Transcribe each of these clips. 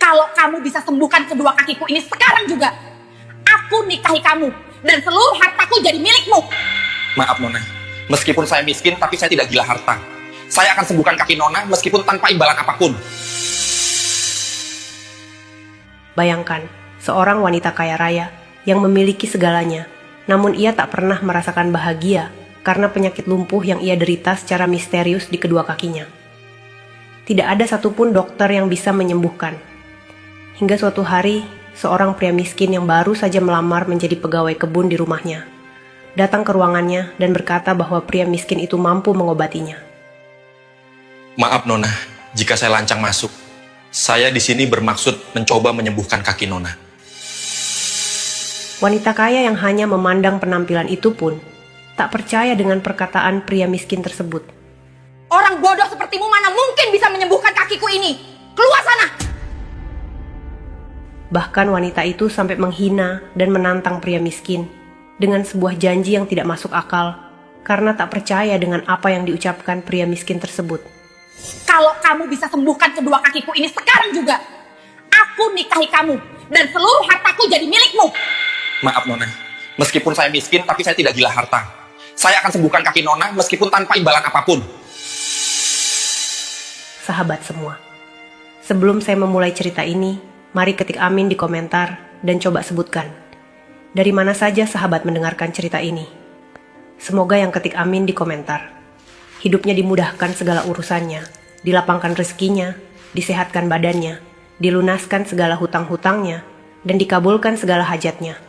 Kalau kamu bisa sembuhkan kedua kakiku ini sekarang juga, aku nikahi kamu dan seluruh hartaku jadi milikmu. Maaf Nona, meskipun saya miskin tapi saya tidak gila harta. Saya akan sembuhkan kaki Nona meskipun tanpa imbalan apapun. Bayangkan, seorang wanita kaya raya yang memiliki segalanya, namun ia tak pernah merasakan bahagia karena penyakit lumpuh yang ia derita secara misterius di kedua kakinya. Tidak ada satupun dokter yang bisa menyembuhkan. Hingga suatu hari, seorang pria miskin yang baru saja melamar menjadi pegawai kebun di rumahnya, datang ke ruangannya dan berkata bahwa pria miskin itu mampu mengobatinya. Maaf Nona, jika saya lancang masuk. Saya di sini bermaksud mencoba menyembuhkan kaki Nona. Wanita kaya yang hanya memandang penampilan itu pun tak percaya dengan perkataan pria miskin tersebut. Orang bodoh sepertimu mana mungkin bisa menyembuhkan kakiku ini? Keluar sana! Bahkan wanita itu sampai menghina dan menantang pria miskin dengan sebuah janji yang tidak masuk akal karena tak percaya dengan apa yang diucapkan pria miskin tersebut. Kalau kamu bisa sembuhkan kedua kakiku ini sekarang juga, aku nikahi kamu dan seluruh hartaku jadi milikmu. Maaf Nona, meskipun saya miskin tapi saya tidak gila harta. Saya akan sembuhkan kaki Nona meskipun tanpa imbalan apapun. Sahabat semua, sebelum saya memulai cerita ini, mari ketik amin di komentar dan coba sebutkan dari mana saja sahabat mendengarkan cerita ini. Semoga yang ketik amin di komentar hidupnya dimudahkan segala urusannya, dilapangkan rezekinya, disehatkan badannya, dilunaskan segala hutang-hutangnya, dan dikabulkan segala hajatnya,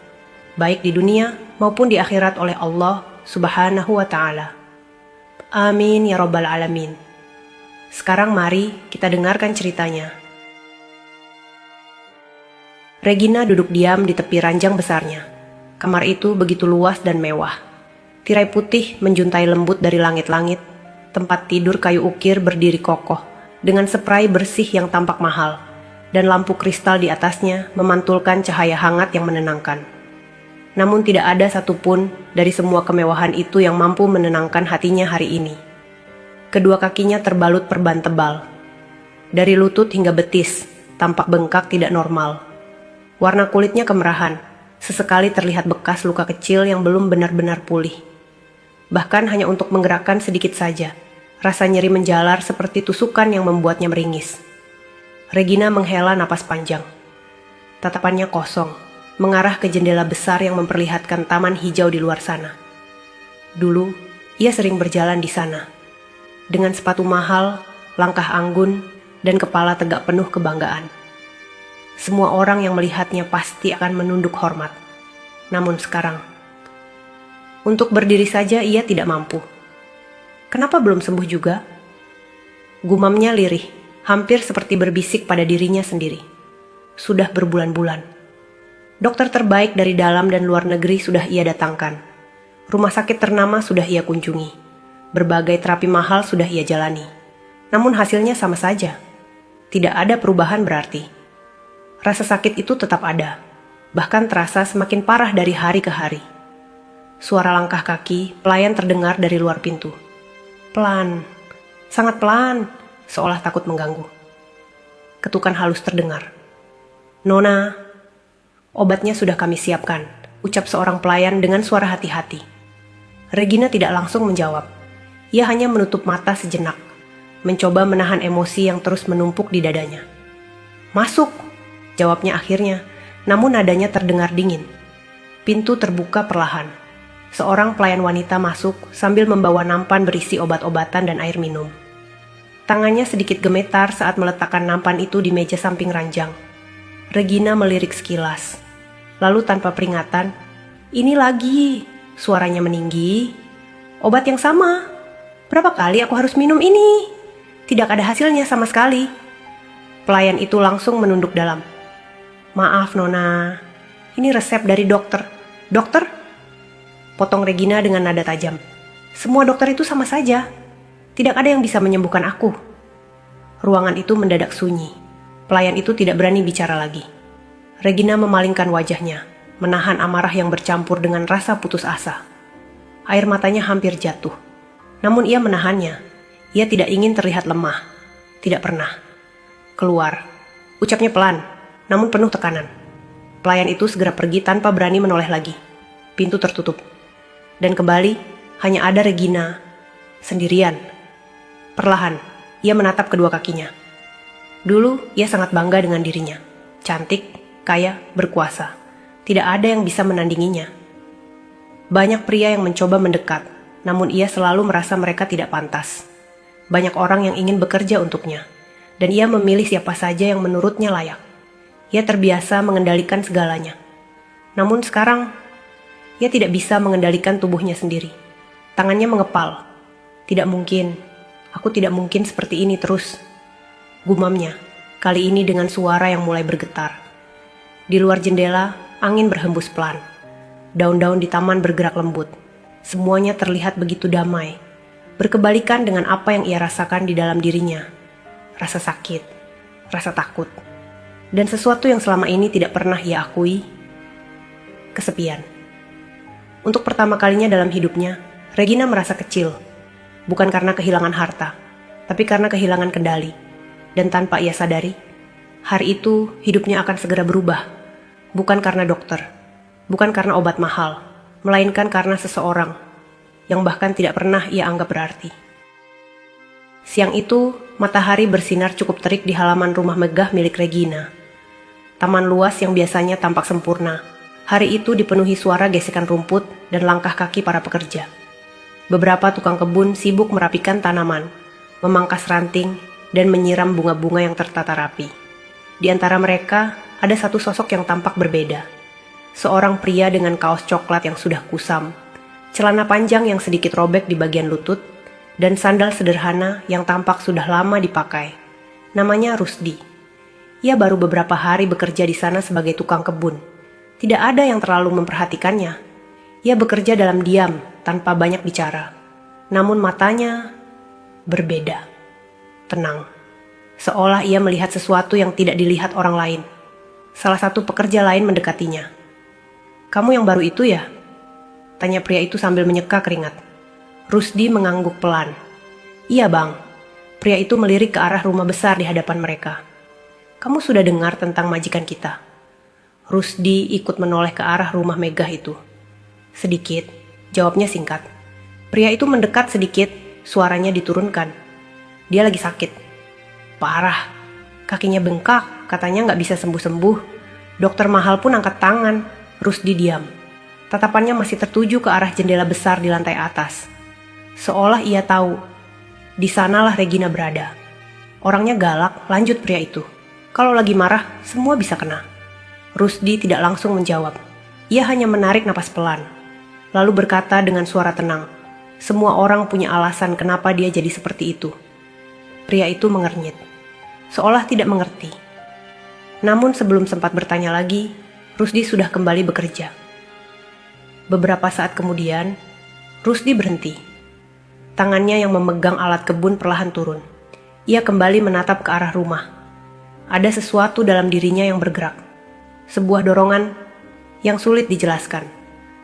baik di dunia maupun di akhirat oleh Allah Subhanahu wa Ta'ala. Amin ya Rabbal Alamin. Sekarang mari kita dengarkan ceritanya. Regina duduk diam di tepi ranjang besarnya. Kamar itu begitu luas dan mewah. Tirai putih menjuntai lembut dari langit-langit. Tempat tidur kayu ukir berdiri kokoh dengan spray bersih yang tampak mahal, dan lampu kristal di atasnya memantulkan cahaya hangat yang menenangkan. Namun tidak ada satupun dari semua kemewahan itu yang mampu menenangkan hatinya hari ini. Kedua kakinya terbalut perban tebal. Dari lutut hingga betis, tampak bengkak tidak normal. Warna kulitnya kemerahan, sesekali terlihat bekas luka kecil yang belum benar-benar pulih. Bahkan hanya untuk menggerakkan sedikit saja, rasa nyeri menjalar seperti tusukan yang membuatnya meringis. Regina menghela napas panjang. Tatapannya kosong, mengarah ke jendela besar yang memperlihatkan taman hijau di luar sana. Dulu, ia sering berjalan di sana. Dengan sepatu mahal, langkah anggun, dan kepala tegak penuh kebanggaan. Semua orang yang melihatnya pasti akan menunduk hormat. Namun sekarang, untuk berdiri saja ia tidak mampu. Kenapa belum sembuh juga? Gumamnya lirih, hampir seperti berbisik pada dirinya sendiri. Sudah berbulan-bulan. Dokter terbaik dari dalam dan luar negeri sudah ia datangkan. Rumah sakit ternama sudah ia kunjungi. Berbagai terapi mahal sudah ia jalani. Namun hasilnya sama saja. Tidak ada perubahan berarti. Rasa sakit itu tetap ada. Bahkan terasa semakin parah dari hari ke hari. Suara langkah kaki pelayan terdengar dari luar pintu. Pelan, sangat pelan, seolah takut mengganggu. Ketukan halus terdengar. "Nona, obatnya sudah kami siapkan," ucap seorang pelayan dengan suara hati-hati. Regina tidak langsung menjawab. Ia hanya menutup mata sejenak, mencoba menahan emosi yang terus menumpuk di dadanya. "Masuk," jawabnya akhirnya, namun nadanya terdengar dingin. Pintu terbuka perlahan. Seorang pelayan wanita masuk sambil membawa nampan berisi obat-obatan dan air minum. Tangannya sedikit gemetar saat meletakkan nampan itu di meja samping ranjang. Regina melirik sekilas. Lalu tanpa peringatan, "Ini lagi," suaranya meninggi. "Obat yang sama. Berapa kali aku harus minum ini? Tidak ada hasilnya sama sekali." Pelayan itu langsung menunduk dalam. "Maaf Nona, ini resep dari dokter." "Dokter?" potong Regina dengan nada tajam. "Semua dokter itu sama saja. Tidak ada yang bisa menyembuhkan aku." Ruangan itu mendadak sunyi. Pelayan itu tidak berani bicara lagi. Regina memalingkan wajahnya, menahan amarah yang bercampur dengan rasa putus asa. Air matanya hampir jatuh. Namun ia menahannya. Ia tidak ingin terlihat lemah. Tidak pernah. "Keluar," Ucapnya pelan, namun penuh tekanan. Pelayan itu segera pergi tanpa berani menoleh lagi. Pintu tertutup. Dan kembali, hanya ada Regina, sendirian. Perlahan, ia menatap kedua kakinya. Dulu, ia sangat bangga dengan dirinya. Cantik, kaya, berkuasa. Tidak ada yang bisa menandinginya. Banyak pria yang mencoba mendekat, namun ia selalu merasa mereka tidak pantas. Banyak orang yang ingin bekerja untuknya, dan ia memilih siapa saja yang menurutnya layak. Ia terbiasa mengendalikan segalanya. Namun sekarang, ia tidak bisa mengendalikan tubuhnya sendiri. Tangannya mengepal. Tidak mungkin, aku tidak mungkin seperti ini terus. Gumamnya, kali ini dengan suara yang mulai bergetar. Di luar jendela, angin berhembus pelan. Daun-daun di taman bergerak lembut. Semuanya terlihat begitu damai. Berkebalikan dengan apa yang ia rasakan di dalam dirinya. Rasa sakit, rasa takut. Dan sesuatu yang selama ini tidak pernah ia akui. Kesepian. Untuk pertama kalinya dalam hidupnya, Regina merasa kecil. Bukan karena kehilangan harta, tapi karena kehilangan kendali. Dan tanpa ia sadari, hari itu hidupnya akan segera berubah. Bukan karena dokter, bukan karena obat mahal, melainkan karena seseorang yang bahkan tidak pernah ia anggap berarti. Siang itu, matahari bersinar cukup terik di halaman rumah megah milik Regina. Taman luas yang biasanya tampak sempurna, hari itu dipenuhi suara gesekan rumput dan langkah kaki para pekerja. Beberapa tukang kebun sibuk merapikan tanaman, memangkas ranting, dan menyiram bunga-bunga yang tertata rapi. Di antara mereka, ada satu sosok yang tampak berbeda. Seorang pria dengan kaos coklat yang sudah kusam, celana panjang yang sedikit robek di bagian lutut, dan sandal sederhana yang tampak sudah lama dipakai. Namanya Rusdi. Ia baru beberapa hari bekerja di sana sebagai tukang kebun. Tidak ada yang terlalu memperhatikannya. Ia bekerja dalam diam, tanpa banyak bicara. Namun matanya berbeda. Tenang. Seolah ia melihat sesuatu yang tidak dilihat orang lain. Salah satu pekerja lain mendekatinya. "Kamu yang baru itu ya?" tanya pria itu sambil menyeka keringat. Rusdi mengangguk pelan. "Iya bang." Pria itu melirik ke arah rumah besar di hadapan mereka. "Kamu sudah dengar tentang majikan kita?" Rusdi ikut menoleh ke arah rumah megah itu. "Sedikit," jawabnya singkat. Pria itu mendekat sedikit, suaranya diturunkan. "Dia lagi sakit. Parah. Kakinya bengkak, katanya nggak bisa sembuh-sembuh. Dokter mahal pun angkat tangan." Rusdi diam. Tatapannya masih tertuju ke arah jendela besar di lantai atas. Seolah ia tahu, di sanalah Regina berada. Orangnya galak, lanjut pria itu. Kalau lagi marah, semua bisa kena. Rusdi tidak langsung menjawab. Ia hanya menarik napas pelan. Lalu berkata dengan suara tenang, "Semua orang punya alasan kenapa dia jadi seperti itu." Pria itu mengernyit, seolah tidak mengerti. Namun sebelum sempat bertanya lagi, Rusdi sudah kembali bekerja. Beberapa saat kemudian, Rusdi berhenti. Tangannya yang memegang alat kebun perlahan turun. Ia kembali menatap ke arah rumah. Ada sesuatu dalam dirinya yang bergerak. Sebuah dorongan yang sulit dijelaskan.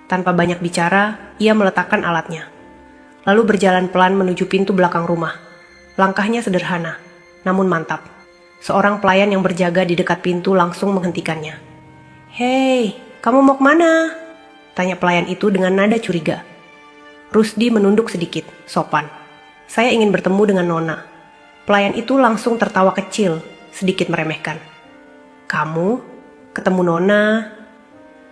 Tanpa banyak bicara, ia meletakkan alatnya. Lalu berjalan pelan menuju pintu belakang rumah. Langkahnya sederhana, namun mantap. Seorang pelayan yang berjaga di dekat pintu langsung menghentikannya. "Hei, kamu mau kemana?" tanya pelayan itu dengan nada curiga. Rusdi menunduk sedikit, sopan. "Saya ingin bertemu dengan Nona." Pelayan itu langsung tertawa kecil, sedikit meremehkan. "Kamu? Ketemu Nona?"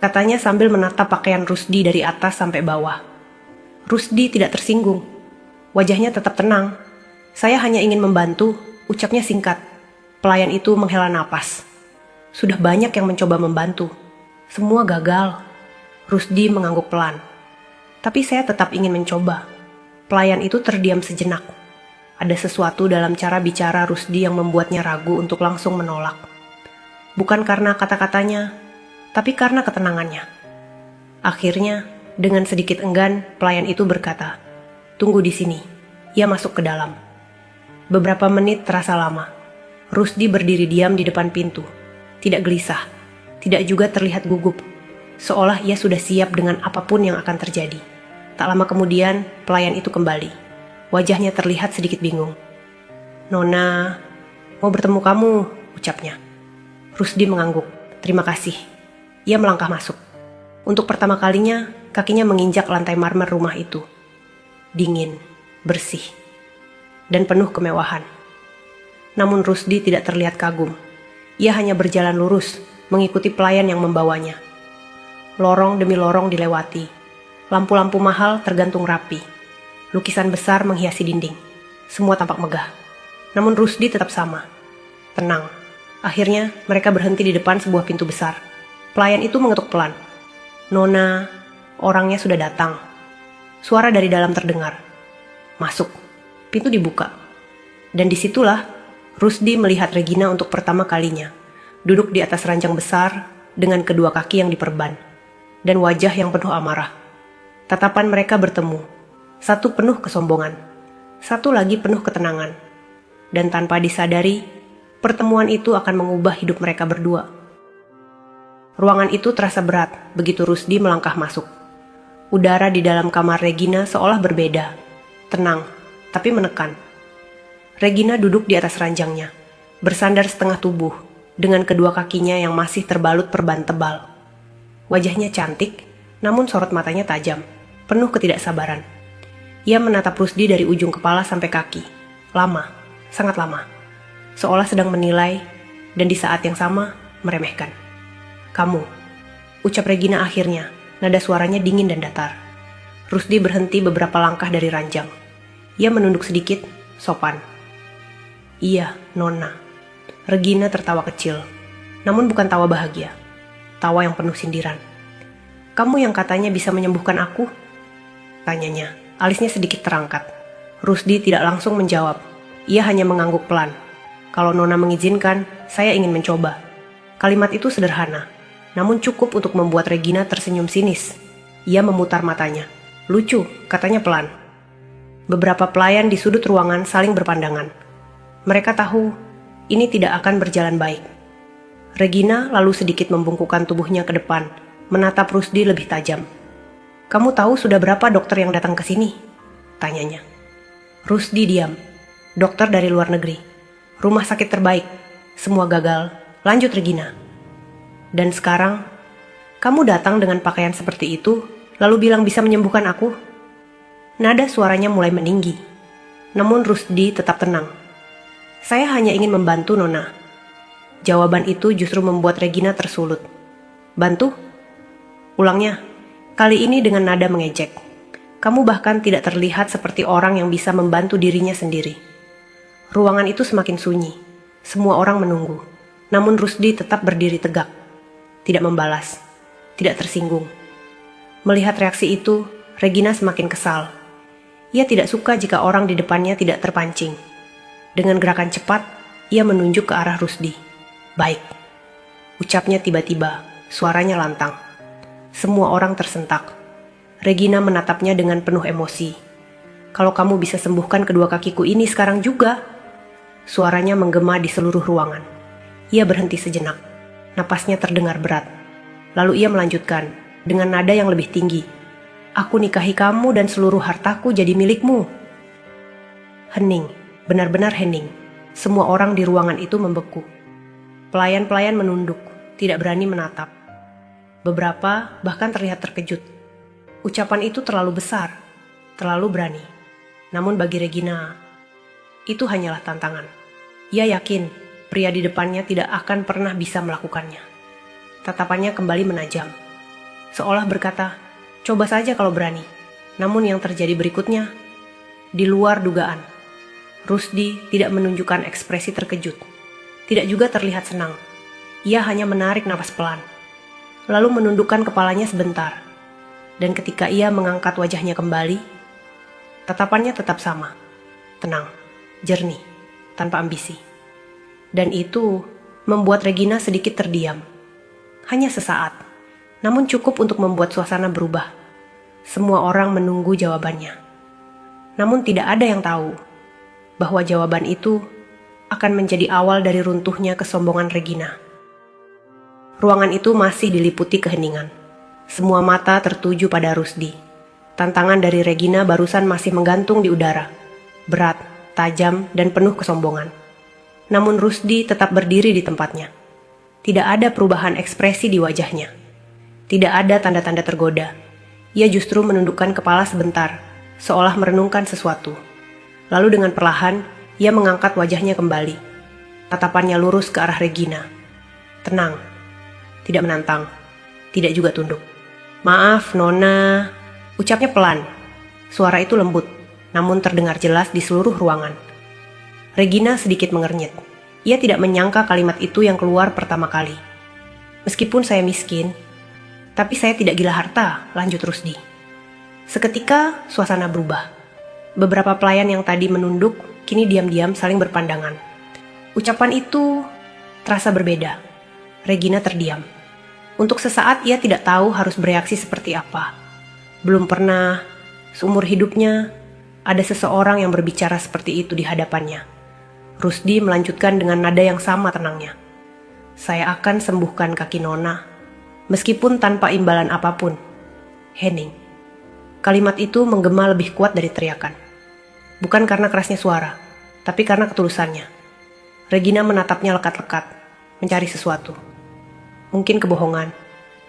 katanya sambil menatap pakaian Rusdi dari atas sampai bawah. Rusdi tidak tersinggung. Wajahnya tetap tenang. "Saya hanya ingin membantu," ucapnya singkat. Pelayan itu menghela napas. Sudah banyak yang mencoba membantu. Semua gagal. Rusdi mengangguk pelan. "Tapi saya tetap ingin mencoba." Pelayan itu terdiam sejenak. Ada sesuatu dalam cara bicara Rusdi yang membuatnya ragu untuk langsung menolak. Bukan karena kata-katanya, tapi karena ketenangannya. Akhirnya, dengan sedikit enggan, pelayan itu berkata, "Tunggu di sini." Ia masuk ke dalam. Beberapa menit terasa lama. Rusdi berdiri diam di depan pintu. Tidak gelisah, tidak juga terlihat gugup. Seolah ia sudah siap dengan apapun yang akan terjadi. Tak lama kemudian, pelayan itu kembali. Wajahnya terlihat sedikit bingung. "Nona, mau bertemu kamu," ucapnya. Rusdi mengangguk. Terima kasih. Ia melangkah masuk. Untuk pertama kalinya, kakinya menginjak lantai marmer rumah itu. Dingin, bersih, dan penuh kemewahan. Namun Rusdi tidak terlihat kagum. Ia hanya berjalan lurus, mengikuti pelayan yang membawanya. Lorong demi lorong dilewati. Lampu-lampu mahal tergantung rapi. Lukisan besar menghiasi dinding. Semua tampak megah. Namun Rusdi tetap sama. Tenang. Akhirnya mereka berhenti di depan sebuah pintu besar. Pelayan itu mengetuk pelan. Nona, orangnya sudah datang. Suara dari dalam terdengar. Masuk. Pintu dibuka. Dan disitulah Rusdi melihat Regina untuk pertama kalinya. Duduk di atas ranjang besar dengan kedua kaki yang diperban. Dan wajah yang penuh amarah. Tatapan mereka bertemu. Satu penuh kesombongan. Satu lagi penuh ketenangan. Dan tanpa disadari, pertemuan itu akan mengubah hidup mereka berdua. Ruangan itu terasa berat begitu Rusdi melangkah masuk. Udara di dalam kamar Regina seolah berbeda. Tenang, tapi menekan. Regina duduk di atas ranjangnya, bersandar setengah tubuh, dengan kedua kakinya yang masih terbalut perban tebal. Wajahnya cantik, namun sorot matanya tajam, penuh ketidaksabaran. Ia menatap Rusdi dari ujung kepala sampai kaki. Lama, sangat lama. Seolah sedang menilai, dan di saat yang sama, meremehkan. Kamu, ucap Regina akhirnya, nada suaranya dingin dan datar. Rusdi berhenti beberapa langkah dari ranjang. Ia menunduk sedikit, sopan. Iya, Nona. Regina tertawa kecil, namun bukan tawa bahagia. Tawa yang penuh sindiran. Kamu yang katanya bisa menyembuhkan aku? Tanyanya, alisnya sedikit terangkat. Rusdi tidak langsung menjawab. Ia hanya mengangguk pelan. Kalau Nona mengizinkan, saya ingin mencoba. Kalimat itu sederhana, namun cukup untuk membuat Regina tersenyum sinis. Ia memutar matanya. Lucu, katanya pelan. Beberapa pelayan di sudut ruangan saling berpandangan. Mereka tahu ini tidak akan berjalan baik. Regina lalu sedikit membungkukkan tubuhnya ke depan, menatap Rusdi lebih tajam. Kamu tahu sudah berapa dokter yang datang ke sini? Tanyanya. Rusdi diam. Dokter dari luar negeri. Rumah sakit terbaik. Semua gagal. Lanjut Regina. Dan sekarang, kamu datang dengan pakaian seperti itu, lalu bilang bisa menyembuhkan aku? Nada suaranya mulai meninggi. Namun Rusdi tetap tenang. Saya hanya ingin membantu Nona. Jawaban itu justru membuat Regina tersulut. Bantu? Ulangnya, kali ini dengan nada mengejek. Kamu bahkan tidak terlihat seperti orang yang bisa membantu dirinya sendiri. Ruangan itu semakin sunyi. Semua orang menunggu. Namun Rusdi tetap berdiri tegak. Tidak membalas. Tidak tersinggung. Melihat reaksi itu, Regina semakin kesal. Ia tidak suka jika orang di depannya tidak terpancing. Dengan gerakan cepat, ia menunjuk ke arah Rusdi. Baik. Ucapnya tiba-tiba, suaranya lantang. Semua orang tersentak. Regina menatapnya dengan penuh emosi. Kalau kamu bisa sembuhkan kedua kakiku ini sekarang juga. Suaranya menggema di seluruh ruangan. Ia berhenti sejenak. Napasnya terdengar berat. Lalu ia melanjutkan dengan nada yang lebih tinggi. Aku nikahi kamu dan seluruh hartaku jadi milikmu. Hening, benar-benar hening. Semua orang di ruangan itu membeku. Pelayan-pelayan menunduk, tidak berani menatap. Beberapa bahkan terlihat terkejut. Ucapan itu terlalu besar, terlalu berani. Namun bagi Regina, itu hanyalah tantangan. Ia yakin pria di depannya tidak akan pernah bisa melakukannya. Tatapannya kembali menajam. Seolah berkata, coba saja kalau berani. Namun yang terjadi berikutnya, di luar dugaan. Rusdi tidak menunjukkan ekspresi terkejut. Tidak juga terlihat senang. Ia hanya menarik napas pelan. Lalu menundukkan kepalanya sebentar. Dan ketika ia mengangkat wajahnya kembali, tatapannya tetap sama. Tenang, jernih, tanpa ambisi. Dan itu membuat Regina sedikit terdiam. Hanya sesaat, namun cukup untuk membuat suasana berubah. Semua orang menunggu jawabannya. Namun tidak ada yang tahu bahwa jawaban itu akan menjadi awal dari runtuhnya kesombongan Regina. Ruangan itu masih diliputi keheningan. Semua mata tertuju pada Rusdi. Tantangan dari Regina barusan masih menggantung di udara. Berat, tajam, dan penuh kesombongan. Namun Rusdi tetap berdiri di tempatnya. Tidak ada perubahan ekspresi di wajahnya. Tidak ada tanda-tanda tergoda. Ia justru menundukkan kepala sebentar, seolah merenungkan sesuatu. Lalu dengan perlahan, ia mengangkat wajahnya kembali. Tatapannya lurus ke arah Regina. Tenang, tidak menantang, tidak juga tunduk. "Maaf, Nona," ucapnya pelan. Suara itu lembut, namun terdengar jelas di seluruh ruangan. Regina sedikit mengernyit. Ia tidak menyangka kalimat itu yang keluar pertama kali. "Meskipun saya miskin, tapi saya tidak gila harta," lanjut Rusdi. Seketika suasana berubah. Beberapa pelayan yang tadi menunduk, kini diam-diam saling berpandangan. Ucapan itu terasa berbeda. Regina terdiam. Untuk sesaat ia tidak tahu harus bereaksi seperti apa. Belum pernah, seumur hidupnya, ada seseorang yang berbicara seperti itu di hadapannya. Rusdi melanjutkan dengan nada yang sama tenangnya. "Saya akan sembuhkan kaki Nona, meskipun tanpa imbalan apapun. Henning." Kalimat itu menggema lebih kuat dari teriakan. Bukan karena kerasnya suara, tapi karena ketulusannya. Regina menatapnya lekat-lekat, mencari sesuatu. Mungkin kebohongan,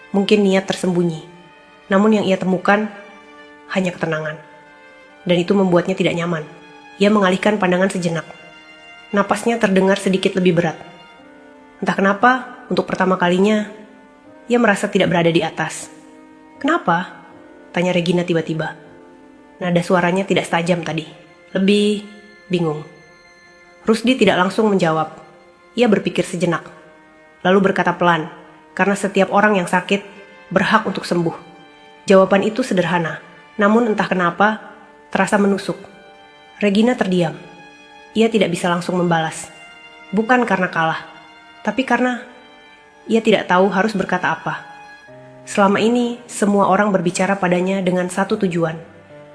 mungkin niat tersembunyi. Namun yang ia temukan hanya ketenangan. Dan itu membuatnya tidak nyaman. Ia mengalihkan pandangan sejenak. Napasnya terdengar sedikit lebih berat. Entah kenapa, untuk pertama kalinya, ia merasa tidak berada di atas. "Kenapa?" tanya Regina tiba-tiba. Nada suaranya tidak setajam tadi, lebih bingung. Rusdi tidak langsung menjawab. Ia berpikir sejenak, lalu berkata pelan, karena setiap orang yang sakit berhak untuk sembuh. Jawaban itu sederhana, namun entah kenapa terasa menusuk. Regina terdiam. Ia tidak bisa langsung membalas. Bukan karena kalah, tapi karena ia tidak tahu harus berkata apa. Selama ini, semua orang berbicara padanya dengan satu tujuan,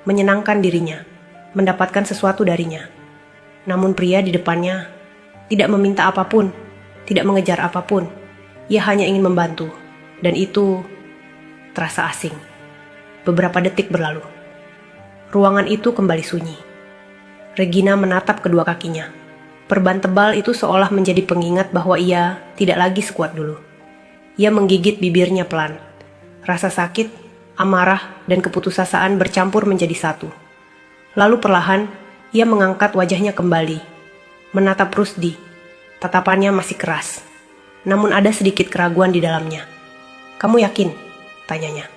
menyenangkan dirinya, mendapatkan sesuatu darinya. Namun pria di depannya tidak meminta apapun, tidak mengejar apapun. Ia hanya ingin membantu, dan itu terasa asing. Beberapa detik berlalu. Ruangan itu kembali sunyi. Regina menatap kedua kakinya. Perban tebal itu seolah menjadi pengingat bahwa ia tidak lagi sekuat dulu. Ia menggigit bibirnya pelan. Rasa sakit, amarah, dan keputusasaan bercampur menjadi satu. Lalu perlahan, ia mengangkat wajahnya kembali. Menatap Rusdi. Tatapannya masih keras. Namun ada sedikit keraguan di dalamnya. "Kamu yakin?" tanyanya.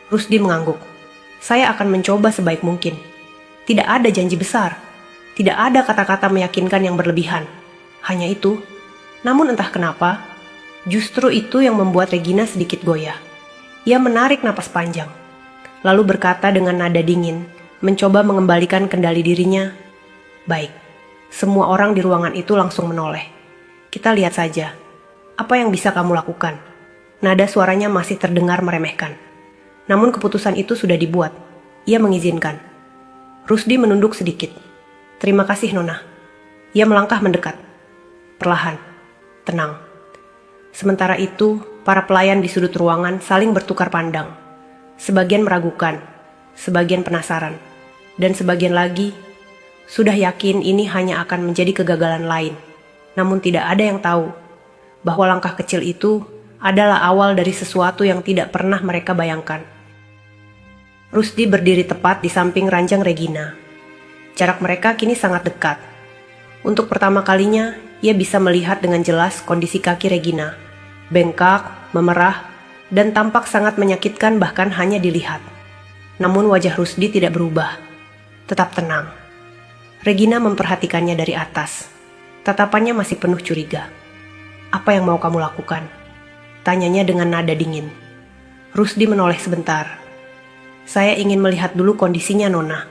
Rusdi mengangguk. "Saya akan mencoba sebaik mungkin. Tidak ada janji besar. Tidak ada kata-kata meyakinkan yang berlebihan. Hanya itu. Namun entah kenapa, justru itu yang membuat Regina sedikit goyah. Ia menarik napas panjang. Lalu berkata dengan nada dingin, mencoba mengembalikan kendali dirinya. "Baik." Semua orang di ruangan itu langsung menoleh. "Kita lihat saja. Apa yang bisa kamu lakukan?" Nada suaranya masih terdengar meremehkan. Namun keputusan itu sudah dibuat. Ia mengizinkan. Rusdi menunduk sedikit. "Terima kasih, Nona." Ia melangkah mendekat. Perlahan, tenang. Sementara itu, para pelayan di sudut ruangan saling bertukar pandang. Sebagian meragukan, sebagian penasaran, dan sebagian lagi sudah yakin ini hanya akan menjadi kegagalan lain. Namun tidak ada yang tahu bahwa langkah kecil itu adalah awal dari sesuatu yang tidak pernah mereka bayangkan. Rusdi berdiri tepat di samping ranjang Regina. Jarak mereka kini sangat dekat. Untuk pertama kalinya, ia bisa melihat dengan jelas kondisi kaki Regina. Bengkak, memerah, dan tampak sangat menyakitkan bahkan hanya dilihat. Namun wajah Rusdi tidak berubah. Tetap tenang. Regina memperhatikannya dari atas. Tatapannya masih penuh curiga. "Apa yang mau kamu lakukan?" tanyanya dengan nada dingin. Rusdi menoleh sebentar. "Saya ingin melihat dulu kondisinya, Nona."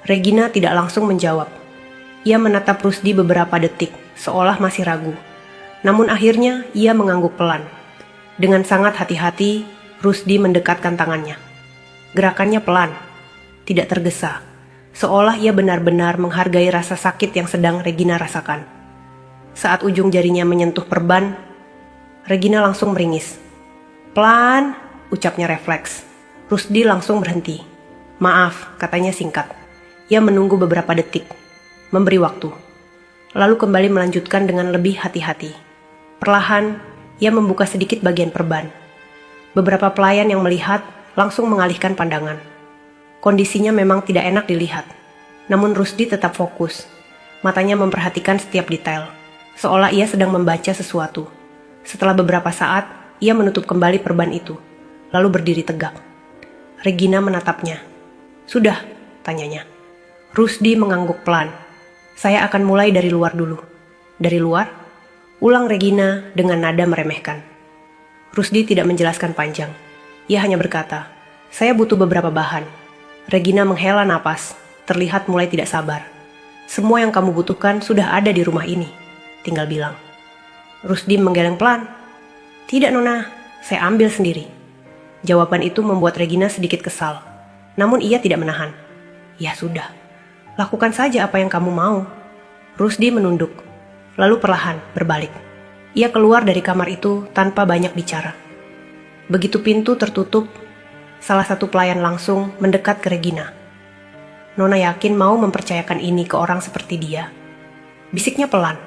Regina tidak langsung menjawab. Ia menatap Rusdi beberapa detik, seolah masih ragu. Namun akhirnya ia mengangguk pelan. Dengan sangat hati-hati, Rusdi mendekatkan tangannya. Gerakannya pelan, tidak tergesa, seolah ia benar-benar menghargai rasa sakit yang sedang Regina rasakan. Saat ujung jarinya menyentuh perban, Regina langsung meringis. "Pelan," ucapnya refleks. Rusdi langsung berhenti. "Maaf," katanya singkat. Ia menunggu beberapa detik, memberi waktu. Lalu kembali melanjutkan dengan lebih hati-hati. Perlahan, Ia membuka sedikit bagian perban. Beberapa pelayan yang melihat langsung mengalihkan pandangan. Kondisinya memang tidak enak dilihat. Namun Rusdi tetap fokus. Matanya memperhatikan setiap detail, seolah ia sedang membaca sesuatu. Setelah beberapa saat, ia menutup kembali perban itu, lalu berdiri tegak. Regina menatapnya. "Sudah?" tanyanya. Rusdi mengangguk pelan. "Saya akan mulai dari luar dulu." "Dari luar?" ulang Regina dengan nada meremehkan. Rusdi tidak menjelaskan panjang. Ia hanya berkata, "Saya butuh beberapa bahan." Regina menghela napas, terlihat mulai tidak sabar. "Semua yang kamu butuhkan sudah ada di rumah ini. Tinggal bilang." Rusdi menggeleng pelan. "Tidak, Nona, saya ambil sendiri." Jawaban itu membuat Regina sedikit kesal. Namun ia tidak menahan. "Ya sudah, lakukan saja apa yang kamu mau." Rusdi menunduk, lalu perlahan berbalik. Ia keluar dari kamar itu tanpa banyak bicara. Begitu pintu tertutup, salah satu pelayan langsung mendekat ke Regina. "Nona yakin mau mempercayakan ini ke orang seperti dia?" bisiknya pelan.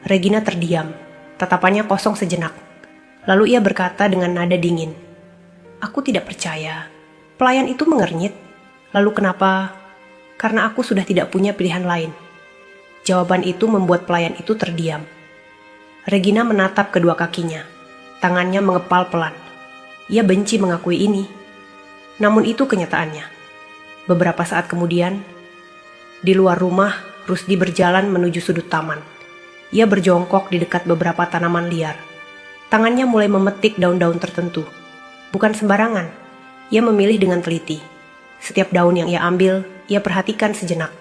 Regina terdiam, tatapannya kosong sejenak. Lalu ia berkata dengan nada dingin, "Aku tidak percaya." Pelayan itu mengernyit. "Lalu kenapa?" "Karena aku sudah tidak punya pilihan lain." Jawaban itu membuat pelayan itu terdiam. Regina menatap kedua kakinya. Tangannya mengepal pelan. Ia benci mengakui ini. Namun itu kenyataannya. Beberapa saat kemudian, di luar rumah, Rusdi berjalan menuju sudut taman. Ia berjongkok di dekat beberapa tanaman liar. Tangannya mulai memetik daun-daun tertentu. Bukan sembarangan. Ia memilih dengan teliti. Setiap daun yang ia ambil, ia perhatikan sejenak.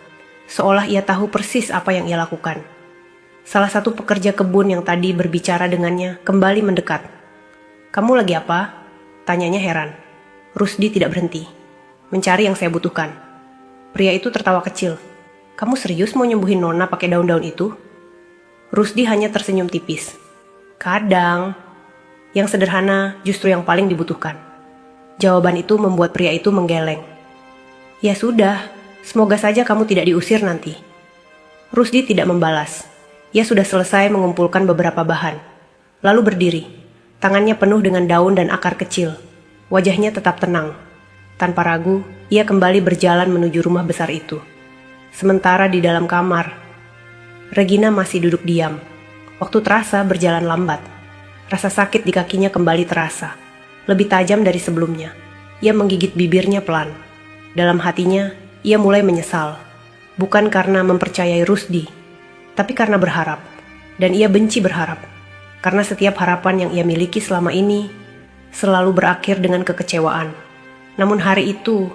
Seolah ia tahu persis apa yang ia lakukan. Salah satu pekerja kebun yang tadi berbicara dengannya kembali mendekat. "Kamu lagi apa?" tanyanya heran. Rusdi tidak berhenti. "Mencari yang saya butuhkan." Pria itu tertawa kecil. "Kamu serius mau nyembuhin Nona pakai daun-daun itu?" Rusdi hanya tersenyum tipis. "Kadang, yang sederhana justru yang paling dibutuhkan." Jawaban itu membuat pria itu menggeleng. "Ya sudah, semoga saja kamu tidak diusir nanti." Rusdi tidak membalas. Ia sudah selesai mengumpulkan beberapa bahan. Lalu berdiri. Tangannya penuh dengan daun dan akar kecil. Wajahnya tetap tenang. Tanpa ragu, ia kembali berjalan menuju rumah besar itu. Sementara di dalam kamar, Regina masih duduk diam. Waktu terasa berjalan lambat. Rasa sakit di kakinya kembali terasa. Lebih tajam dari sebelumnya. Ia menggigit bibirnya pelan. Dalam hatinya, ia mulai menyesal. Bukan karena mempercayai Rusdi, tapi karena berharap. Dan ia benci berharap. Karena setiap harapan yang ia miliki selama ini selalu berakhir dengan kekecewaan. Namun hari itu,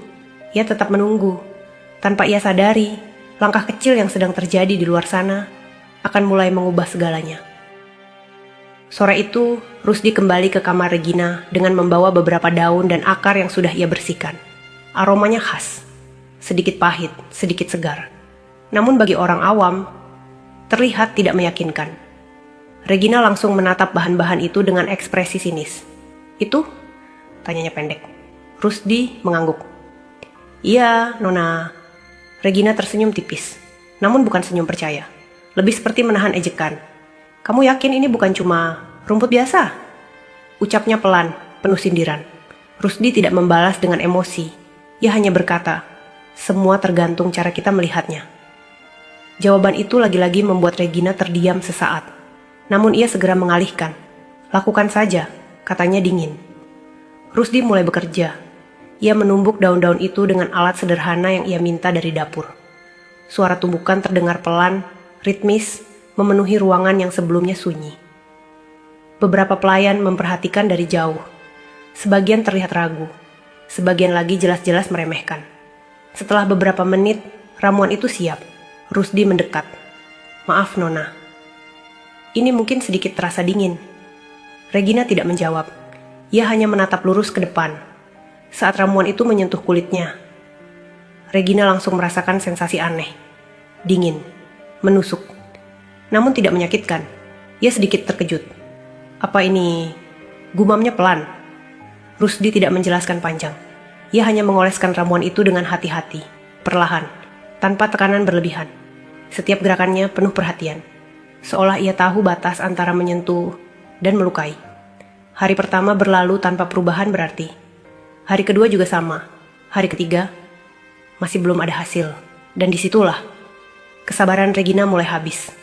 ia tetap menunggu. Tanpa ia sadari, langkah kecil yang sedang terjadi di luar sana akan mulai mengubah segalanya. Sore itu, Rusdi kembali ke kamar Regina dengan membawa beberapa daun dan akar yang sudah ia bersihkan. Aromanya khas, sedikit pahit, sedikit segar. Namun bagi orang awam, terlihat tidak meyakinkan. Regina langsung menatap bahan-bahan itu dengan ekspresi sinis. "Itu?" tanyanya pendek. Rusdi mengangguk. "Iya, Nona." Regina tersenyum tipis, namun bukan senyum percaya. Lebih seperti menahan ejekan. "Kamu yakin ini bukan cuma rumput biasa?" Ucapnya pelan, penuh sindiran. Rusdi tidak membalas dengan emosi. Ia hanya berkata, "Semua tergantung cara kita melihatnya." Jawaban itu lagi-lagi membuat Regina terdiam sesaat. Namun ia segera mengalihkan. "Lakukan saja," katanya dingin. Rusdi mulai bekerja. Ia menumbuk daun-daun itu dengan alat sederhana yang ia minta dari dapur. Suara tumbukan terdengar pelan, ritmis, memenuhi ruangan yang sebelumnya sunyi. Beberapa pelayan memperhatikan dari jauh. Sebagian terlihat ragu. Sebagian lagi jelas-jelas meremehkan. Setelah beberapa menit, ramuan itu siap. Rusdi mendekat. "Maaf, Nona." Ini mungkin sedikit terasa dingin. Regina tidak menjawab. Ia hanya menatap lurus ke depan. Saat ramuan itu menyentuh kulitnya, Regina langsung merasakan sensasi aneh. Dingin, menusuk. Namun tidak menyakitkan. Ia sedikit terkejut. "Apa ini?" gumamnya pelan. Rusdi tidak menjelaskan panjang. Ia hanya mengoleskan ramuan itu dengan hati-hati, perlahan, tanpa tekanan berlebihan. Setiap gerakannya penuh perhatian, seolah ia tahu batas antara menyentuh dan melukai. Hari pertama berlalu tanpa perubahan berarti. Hari kedua juga sama. Hari ketiga, masih belum ada hasil. Dan disitulah, kesabaran Regina mulai habis.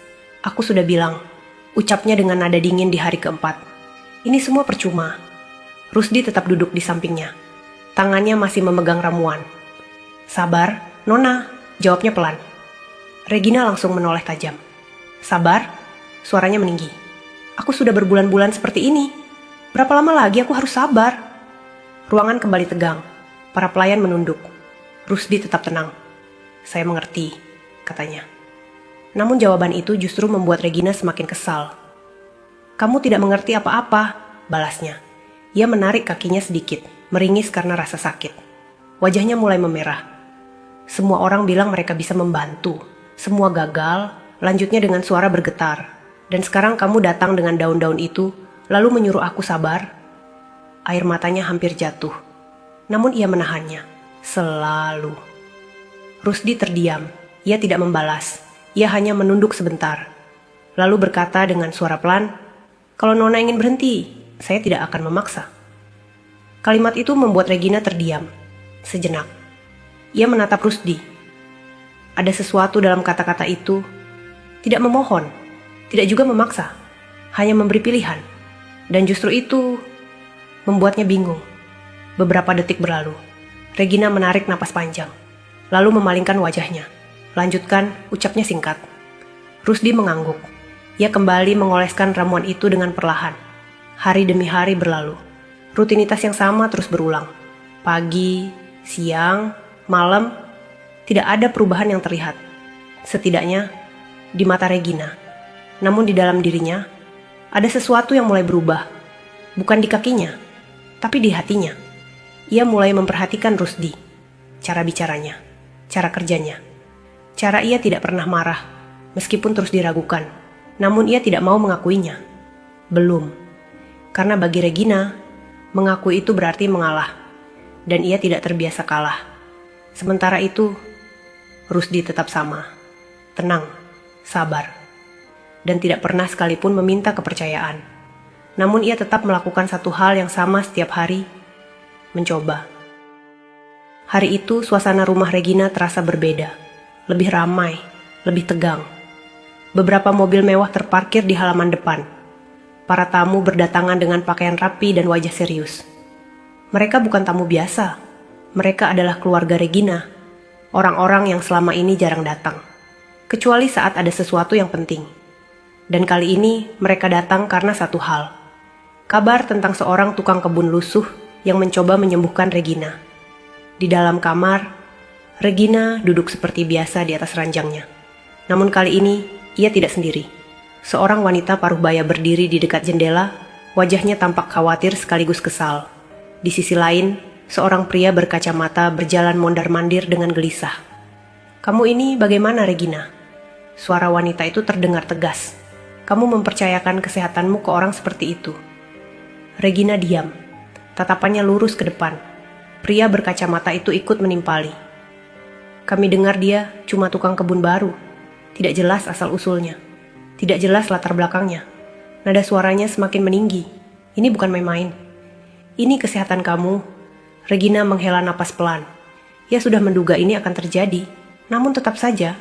Aku sudah bilang, ucapnya dengan nada dingin di hari keempat. Ini semua percuma. Rusdi tetap duduk di sampingnya. Tangannya masih memegang ramuan. Sabar, Nona, jawabnya pelan. Regina langsung menoleh tajam. Sabar, suaranya meninggi. Aku sudah berbulan-bulan seperti ini. Berapa lama lagi aku harus sabar? Ruangan kembali tegang. Para pelayan menunduk. Rusdi tetap tenang. Saya mengerti, katanya. Namun jawaban itu justru membuat Regina semakin kesal. Kamu tidak mengerti apa-apa, balasnya. Ia menarik kakinya sedikit, meringis karena rasa sakit. Wajahnya mulai memerah. Semua orang bilang mereka bisa membantu. Semua gagal, lanjutnya dengan suara bergetar. Dan sekarang kamu datang dengan daun-daun itu, lalu menyuruh aku sabar. Air matanya hampir jatuh. Namun ia menahannya. Selalu. Rusdi terdiam. Ia tidak membalas. Ia hanya menunduk sebentar. Lalu berkata dengan suara pelan, "Kalau Nona ingin berhenti, saya tidak akan memaksa." Kalimat itu membuat Regina terdiam. Sejenak. Ia menatap Rusdi. Ada sesuatu dalam kata-kata itu. Tidak memohon. Tidak juga memaksa. Hanya memberi pilihan. Dan justru itu membuatnya bingung. Beberapa detik berlalu. Regina menarik napas panjang. Lalu memalingkan wajahnya. Lanjutkan, ucapnya singkat. Rusdi mengangguk. Ia kembali mengoleskan ramuan itu dengan perlahan. Hari demi hari berlalu. Rutinitas yang sama terus berulang. Pagi, siang, malam, tidak ada perubahan yang terlihat. Setidaknya, di mata Regina. Namun di dalam dirinya, ada sesuatu yang mulai berubah. Bukan di kakinya, tapi di hatinya. Ia mulai memperhatikan Rusdi. Cara bicaranya, cara kerjanya. Cara ia tidak pernah marah, meskipun terus diragukan. Namun ia tidak mau mengakuinya. Belum. Karena bagi Regina, mengakui itu berarti mengalah. Dan ia tidak terbiasa kalah. Sementara itu, Rusdi tetap sama. Tenang, sabar. Dan tidak pernah sekalipun meminta kepercayaan. Namun ia tetap melakukan satu hal yang sama setiap hari. Mencoba. Hari itu suasana rumah Regina terasa berbeda. Lebih ramai, lebih tegang. Beberapa mobil mewah terparkir di halaman depan. Para tamu berdatangan dengan pakaian rapi dan wajah serius. Mereka bukan tamu biasa. Mereka adalah keluarga Regina. Orang-orang yang selama ini jarang datang. Kecuali saat ada sesuatu yang penting. Dan kali ini mereka datang karena satu hal. Kabar tentang seorang tukang kebun lusuh yang mencoba menyembuhkan Regina. Di dalam kamar, Regina duduk seperti biasa di atas ranjangnya. Namun kali ini, ia tidak sendiri. Seorang wanita paruh baya berdiri di dekat jendela, wajahnya tampak khawatir sekaligus kesal. Di sisi lain, seorang pria berkacamata berjalan mondar-mandir dengan gelisah. "Kamu ini bagaimana, Regina?" Suara wanita itu terdengar tegas. "Kamu mempercayakan kesehatanmu ke orang seperti itu." Regina diam. Tatapannya lurus ke depan. Pria berkacamata itu ikut menimpali. Kami dengar dia cuma tukang kebun baru. Tidak jelas asal-usulnya. Tidak jelas latar belakangnya. Nada suaranya semakin meninggi. Ini bukan main-main. Ini kesehatan kamu. Regina menghela napas pelan. Ia sudah menduga ini akan terjadi. Namun tetap saja,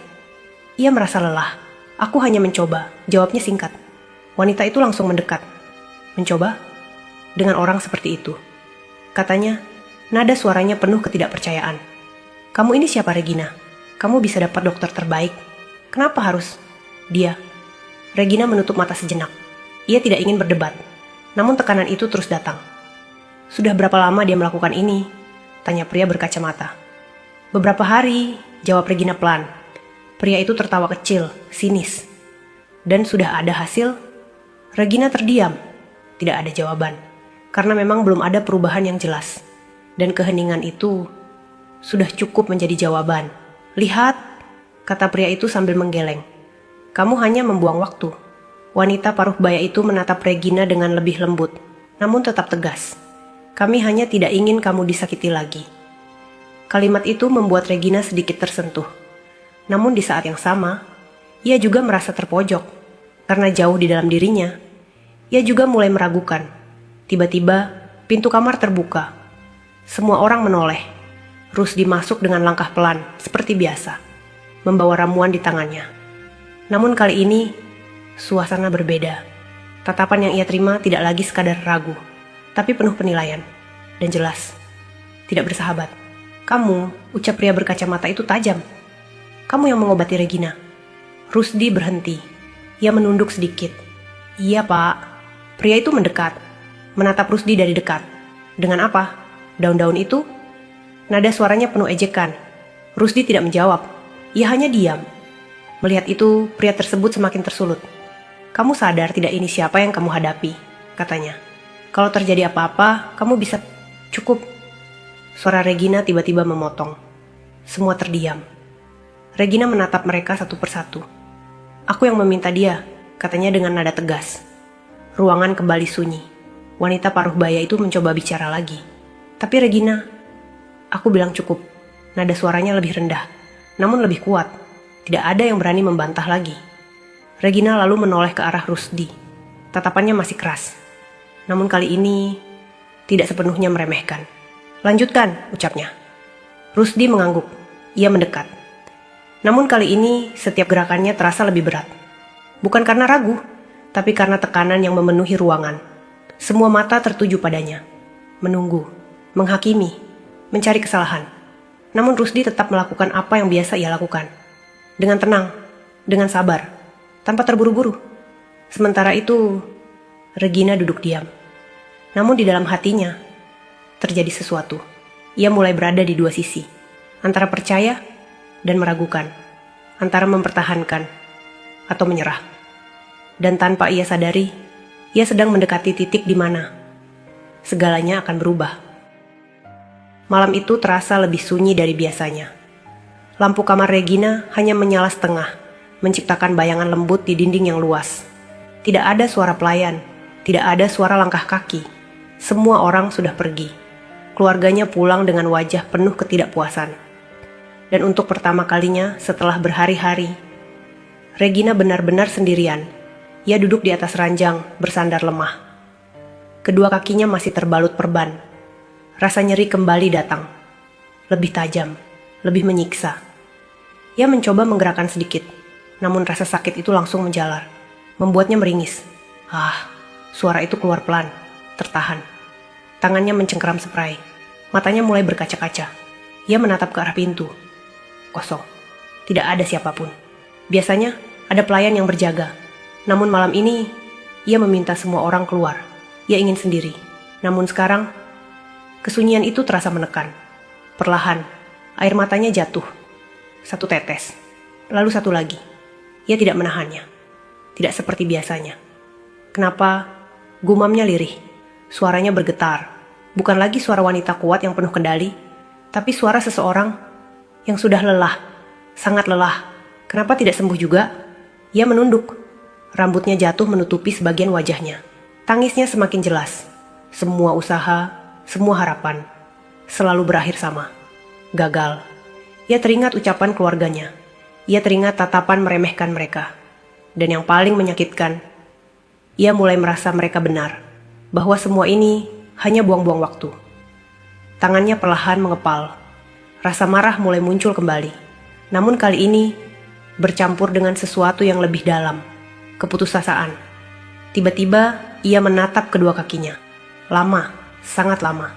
ia merasa lelah. "Aku hanya mencoba," jawabnya singkat. Wanita itu langsung mendekat. "Mencoba? Dengan orang seperti itu?" Katanya, nada suaranya penuh ketidakpercayaan. "Kamu ini siapa, Regina? Kamu bisa dapat dokter terbaik. Kenapa harus dia?" Regina menutup mata sejenak. Ia tidak ingin berdebat. Namun tekanan itu terus datang. "Sudah berapa lama dia melakukan ini?" tanya pria berkacamata. "Beberapa hari," jawab Regina pelan. Pria itu tertawa kecil, sinis. "Dan sudah ada hasil?" Regina terdiam. Tidak ada jawaban. Karena memang belum ada perubahan yang jelas. Dan keheningan itu sudah cukup menjadi jawaban. "Lihat," kata pria itu sambil menggeleng. "Kamu hanya membuang waktu." Wanita paruh baya itu menatap Regina dengan lebih lembut, namun tetap tegas. "Kami hanya tidak ingin kamu disakiti lagi." Kalimat itu membuat Regina sedikit tersentuh. Namun di saat yang sama, ia juga merasa terpojok. Karena jauh di dalam dirinya, Ia juga mulai meragukan. Tiba-tiba, pintu kamar terbuka. Semua orang menoleh. Rusdi masuk dengan langkah pelan, seperti biasa, membawa ramuan di tangannya. Namun kali ini, suasana berbeda. Tatapan yang ia terima tidak lagi sekadar ragu, tapi penuh penilaian. Dan jelas, tidak bersahabat. "Kamu," ucap pria berkacamata itu tajam. "Kamu yang mengobati Regina." Rusdi berhenti. Ia menunduk sedikit. "Iya, Pak." Pria itu mendekat, menatap Rusdi dari dekat. "Dengan apa? Daun-daun itu?" Nada suaranya penuh ejekan. Rusdi tidak menjawab. Ia hanya diam. Melihat itu, pria tersebut semakin tersulut. "Kamu sadar tidak ini siapa yang kamu hadapi?" katanya. "Kalau terjadi apa-apa, kamu bisa..." "Cukup." Suara Regina tiba-tiba memotong. Semua terdiam. Regina menatap mereka satu persatu. "Aku yang meminta dia," katanya dengan nada tegas. Ruangan kembali sunyi. Wanita paruh baya itu mencoba bicara lagi. "Tapi Regina..." "Aku bilang cukup." Nada suaranya lebih rendah, namun lebih kuat. Tidak ada yang berani membantah lagi. Regina lalu menoleh ke arah Rusdi. Tatapannya masih keras. Namun kali ini, tidak sepenuhnya meremehkan. "Lanjutkan," ucapnya. Rusdi mengangguk. Ia mendekat. Namun kali ini, setiap gerakannya terasa lebih berat. Bukan karena ragu, tapi karena tekanan yang memenuhi ruangan. Semua mata tertuju padanya. Menunggu, menghakimi, mencari kesalahan. Namun Rusdi tetap melakukan apa yang biasa ia lakukan. Dengan tenang, dengan sabar, tanpa terburu-buru. Sementara itu, Regina duduk diam. Namun di dalam hatinya, terjadi sesuatu. Ia mulai berada di dua sisi. Antara percaya dan meragukan. Antara mempertahankan atau menyerah. Dan tanpa ia sadari, ia sedang mendekati titik di mana segalanya akan berubah. Malam itu terasa lebih sunyi dari biasanya. Lampu kamar Regina hanya menyala setengah, menciptakan bayangan lembut di dinding yang luas. Tidak ada suara pelayan, tidak ada suara langkah kaki. Semua orang sudah pergi. Keluarganya pulang dengan wajah penuh ketidakpuasan. Dan untuk pertama kalinya setelah berhari-hari, Regina benar-benar sendirian. Ia duduk di atas ranjang, bersandar lemah. Kedua kakinya masih terbalut perban. Rasa nyeri kembali datang. Lebih tajam, lebih menyiksa. Ia mencoba menggerakkan sedikit, namun rasa sakit itu langsung menjalar, membuatnya meringis. Suara itu keluar pelan, tertahan. Tangannya mencengkeram spray. Matanya mulai berkaca-kaca. Ia menatap ke arah pintu. Kosong. Tidak ada siapapun. Biasanya ada pelayan yang berjaga. Namun malam ini, ia meminta semua orang keluar. Ia ingin sendiri. Namun sekarang, kesunyian itu terasa menekan. Perlahan, air matanya jatuh. Satu tetes. Lalu satu lagi. Ia tidak menahannya. Tidak seperti biasanya. Kenapa? Gumamnya lirih. Suaranya bergetar. Bukan lagi suara wanita kuat yang penuh kendali, tapi suara seseorang yang sudah lelah. Sangat lelah. Kenapa tidak sembuh juga? Ia menunduk. Rambutnya jatuh menutupi sebagian wajahnya. Tangisnya semakin jelas. Semua usaha, semua harapan, selalu berakhir sama. Gagal. Ia teringat ucapan keluarganya. Ia teringat tatapan meremehkan mereka. Dan yang paling menyakitkan, ia mulai merasa mereka benar. Bahwa semua ini hanya buang-buang waktu. Tangannya perlahan mengepal. Rasa marah mulai muncul kembali. Namun kali ini, bercampur dengan sesuatu yang lebih dalam. Keputusasaan. Tiba-tiba ia menatap kedua kakinya. Lama, sangat lama.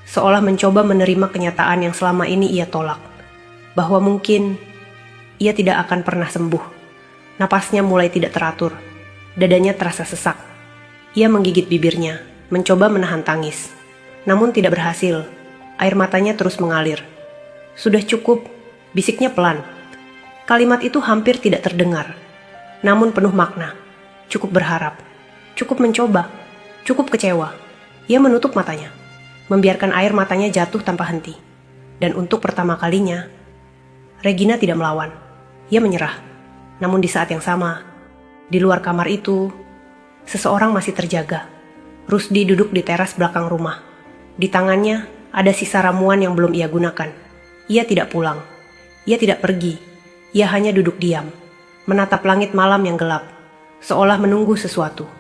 Seolah mencoba menerima kenyataan yang selama ini ia tolak. Bahwa mungkin ia tidak akan pernah sembuh. Napasnya mulai tidak teratur. Dadanya terasa sesak. Ia menggigit bibirnya, mencoba menahan tangis. Namun tidak berhasil. Air matanya terus mengalir. Sudah cukup, bisiknya pelan. Kalimat itu hampir tidak terdengar. Namun penuh makna. Cukup berharap. Cukup mencoba. Cukup kecewa. Ia menutup matanya. Membiarkan air matanya jatuh tanpa henti. Dan untuk pertama kalinya, Regina tidak melawan. Ia menyerah. Namun di saat yang sama, di luar kamar itu, seseorang masih terjaga. Rusdi duduk di teras belakang rumah. Di tangannya ada sisa ramuan yang belum ia gunakan. Ia tidak pulang. Ia tidak pergi. Ia hanya duduk diam, menatap langit malam yang gelap, seolah menunggu sesuatu.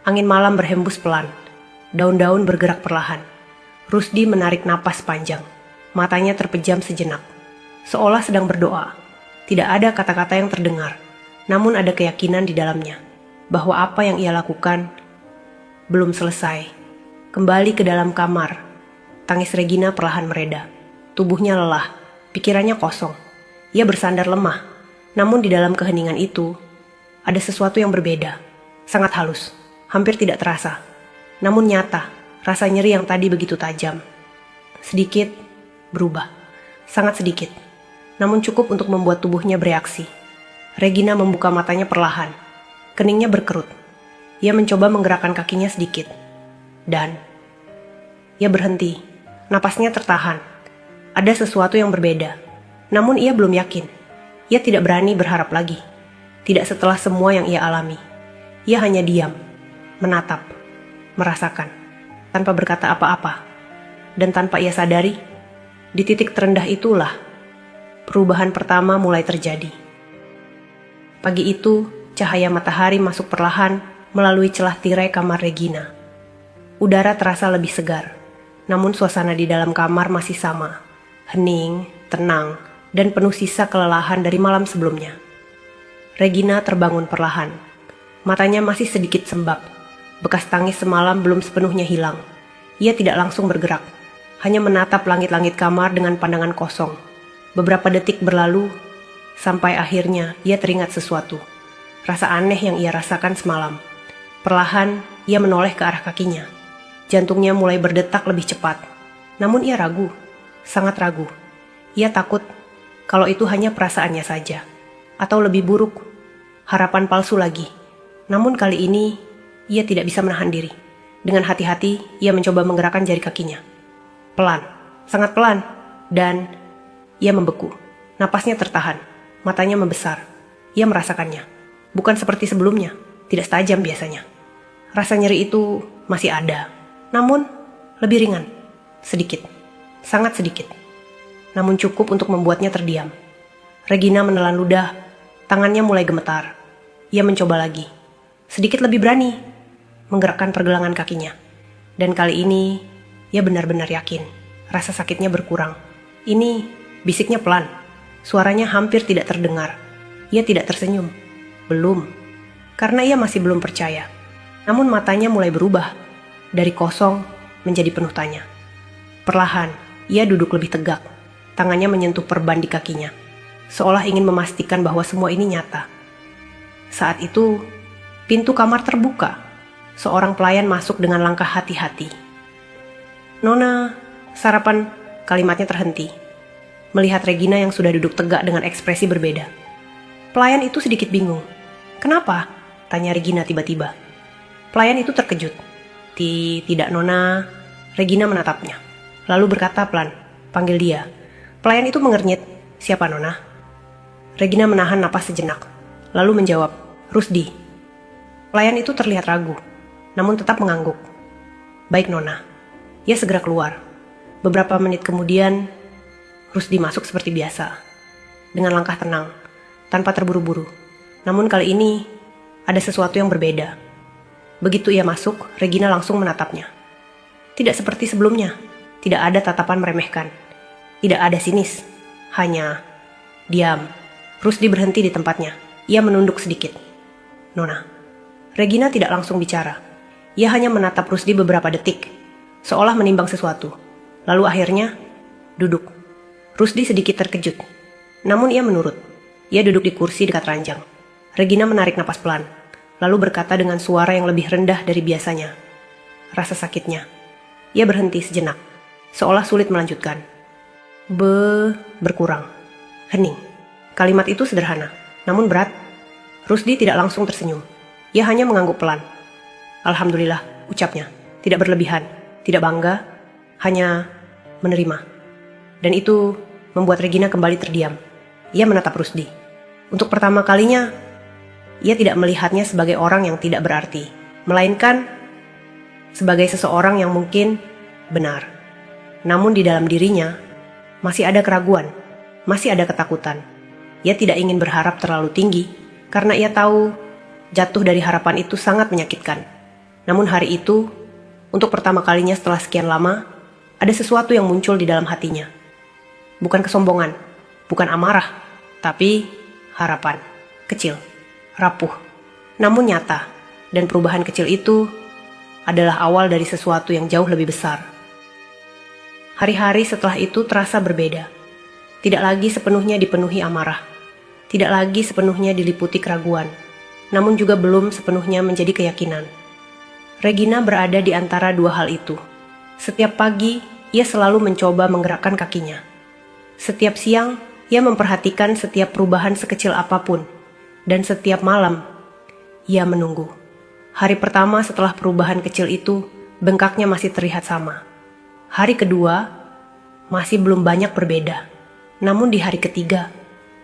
Angin malam berhembus pelan. Daun-daun bergerak perlahan. Rusdi menarik napas panjang. Matanya terpejam sejenak. Seolah sedang berdoa. Tidak ada kata-kata yang terdengar. Namun ada keyakinan di dalamnya. Bahwa apa yang ia lakukan belum selesai. Kembali ke dalam kamar. Tangis Regina perlahan mereda. Tubuhnya lelah. Pikirannya kosong. Ia bersandar lemah. Namun di dalam keheningan itu, ada sesuatu yang berbeda. Sangat halus. Hampir tidak terasa. Namun nyata, rasa nyeri yang tadi begitu tajam. Sedikit, berubah. Sangat sedikit. Namun cukup untuk membuat tubuhnya bereaksi. Regina membuka matanya perlahan. Keningnya berkerut. Ia mencoba menggerakkan kakinya sedikit. Dan ia berhenti. Napasnya tertahan. Ada sesuatu yang berbeda. Namun ia belum yakin. Ia tidak berani berharap lagi. Tidak setelah semua yang ia alami. Ia hanya diam. Menatap, merasakan, tanpa berkata apa-apa. Dan tanpa ia sadari, di titik terendah itulah, perubahan pertama mulai terjadi. Pagi itu, cahaya matahari masuk perlahan melalui celah tirai kamar Regina. Udara terasa lebih segar, namun suasana di dalam kamar masih sama. Hening, tenang, dan penuh sisa kelelahan dari malam sebelumnya. Regina terbangun perlahan. Matanya masih sedikit sembab. Bekas tangis semalam belum sepenuhnya hilang. Ia tidak langsung bergerak, hanya menatap langit-langit kamar dengan pandangan kosong. Beberapa detik berlalu, sampai akhirnya ia teringat sesuatu. Rasa aneh yang ia rasakan semalam. Perlahan, ia menoleh ke arah kakinya. Jantungnya mulai berdetak lebih cepat. Namun ia ragu, sangat ragu. Ia takut kalau itu hanya perasaannya saja. Atau lebih buruk, harapan palsu lagi. Namun kali ini, ia tidak bisa menahan diri. Dengan hati-hati, ia mencoba menggerakkan jari kakinya. Pelan, sangat pelan, dan ia membeku. Napasnya tertahan, matanya membesar. Ia merasakannya. Bukan seperti sebelumnya, tidak setajam biasanya. Rasa nyeri itu masih ada, namun lebih ringan. Sedikit, sangat sedikit. Namun cukup untuk membuatnya terdiam. Regina menelan ludah, tangannya mulai gemetar. Ia mencoba lagi. Sedikit lebih berani menggerakkan pergelangan kakinya. Dan kali ini, ia benar-benar yakin. Rasa sakitnya berkurang. Ini, bisiknya pelan. Suaranya hampir tidak terdengar. Ia tidak tersenyum. Belum. Karena ia masih belum percaya. Namun matanya mulai berubah. Dari kosong menjadi penuh tanya. Perlahan, ia duduk lebih tegak. Tangannya menyentuh perban di kakinya. Seolah ingin memastikan bahwa semua ini nyata. Saat itu, pintu kamar terbuka. Seorang pelayan masuk dengan langkah hati-hati. "Nona, sarapan," kalimatnya terhenti. Melihat Regina yang sudah duduk tegak dengan ekspresi berbeda. Pelayan itu sedikit bingung. "Kenapa?" tanya Regina tiba-tiba. Pelayan itu terkejut. Tidak, Nona." Regina menatapnya. Lalu berkata pelan, panggil dia. Pelayan itu mengernyit. "Siapa, Nona?" Regina menahan napas sejenak. Lalu menjawab, "Rusdi." Pelayan itu terlihat ragu, namun tetap mengangguk. "Baik, Nona." Ia segera keluar. Beberapa menit kemudian, Rusdi masuk seperti biasa. Dengan langkah tenang, tanpa terburu-buru. Namun kali ini, ada sesuatu yang berbeda. Begitu ia masuk, Regina langsung menatapnya. Tidak seperti sebelumnya. Tidak ada tatapan meremehkan. Tidak ada sinis. Hanya diam. Rusdi berhenti di tempatnya. Ia menunduk sedikit. "Nona." Regina tidak langsung bicara. Ia hanya menatap Rusdi beberapa detik, seolah menimbang sesuatu. Lalu akhirnya, duduk. Rusdi sedikit terkejut. Namun ia menurut. Ia duduk di kursi dekat ranjang. Regina menarik napas pelan, lalu berkata dengan suara yang lebih rendah dari biasanya. Rasa sakitnya. Ia berhenti sejenak, seolah sulit melanjutkan. Berkurang. Hening. Kalimat itu sederhana, namun berat. Rusdi tidak langsung tersenyum. Ia hanya mengangguk pelan. "Alhamdulillah," ucapnya. Tidak berlebihan, tidak bangga, hanya menerima. Dan itu membuat Regina kembali terdiam. Ia menatap Rusdi. Untuk pertama kalinya, ia tidak melihatnya sebagai orang yang tidak berarti, melainkan sebagai seseorang yang mungkin benar. Namun di dalam dirinya, masih ada keraguan, masih ada ketakutan. Ia tidak ingin berharap terlalu tinggi, karena ia tahu jatuh dari harapan itu sangat menyakitkan. Namun hari itu, untuk pertama kalinya setelah sekian lama, ada sesuatu yang muncul di dalam hatinya. Bukan kesombongan, bukan amarah, tapi harapan. Kecil, rapuh, namun nyata. Dan perubahan kecil itu adalah awal dari sesuatu yang jauh lebih besar. Hari-hari setelah itu terasa berbeda. Tidak lagi sepenuhnya dipenuhi amarah. Tidak lagi sepenuhnya diliputi keraguan. Namun juga belum sepenuhnya menjadi keyakinan. Regina berada di antara dua hal itu. Setiap pagi, ia selalu mencoba menggerakkan kakinya. Setiap siang, ia memperhatikan setiap perubahan sekecil apapun. Dan setiap malam, ia menunggu. Hari pertama setelah perubahan kecil itu, bengkaknya masih terlihat sama. Hari kedua, masih belum banyak berbeda. Namun di hari ketiga,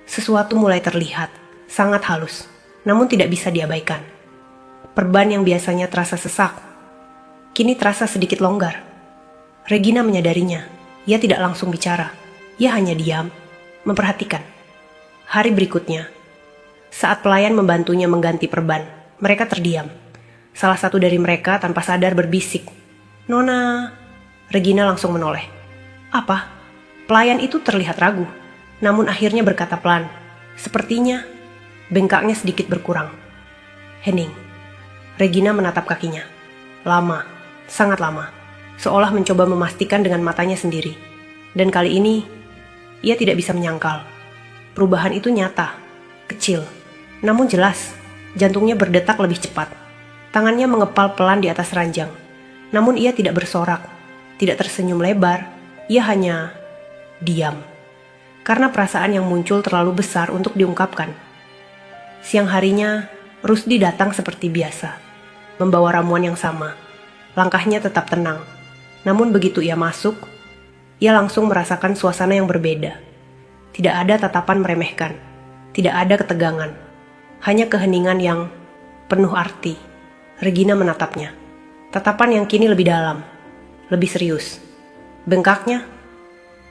sesuatu mulai terlihat, sangat halus, namun tidak bisa diabaikan. Perban yang biasanya terasa sesak, kini terasa sedikit longgar. Regina menyadarinya, ia tidak langsung bicara, ia hanya diam, memperhatikan. Hari berikutnya, saat pelayan membantunya mengganti perban, mereka terdiam. Salah satu dari mereka tanpa sadar berbisik, "Nona." Regina langsung menoleh. "Apa?" Pelayan itu terlihat ragu, namun akhirnya berkata pelan. Sepertinya bengkaknya sedikit berkurang. "Hening." Regina menatap kakinya. Lama, sangat lama, seolah mencoba memastikan dengan matanya sendiri. Dan kali ini, ia tidak bisa menyangkal. Perubahan itu nyata, kecil, namun jelas. Jantungnya berdetak lebih cepat. Tangannya mengepal pelan di atas ranjang. Namun ia tidak bersorak, tidak tersenyum lebar. Ia hanya diam. Karena perasaan yang muncul terlalu besar untuk diungkapkan. Siang harinya, Rusdi datang seperti biasa, membawa ramuan yang sama. Langkahnya tetap tenang. Namun begitu ia masuk, ia langsung merasakan suasana yang berbeda. Tidak ada tatapan meremehkan, tidak ada ketegangan, hanya keheningan yang penuh arti. Regina menatapnya. Tatapan yang kini lebih dalam, lebih serius. Bengkaknya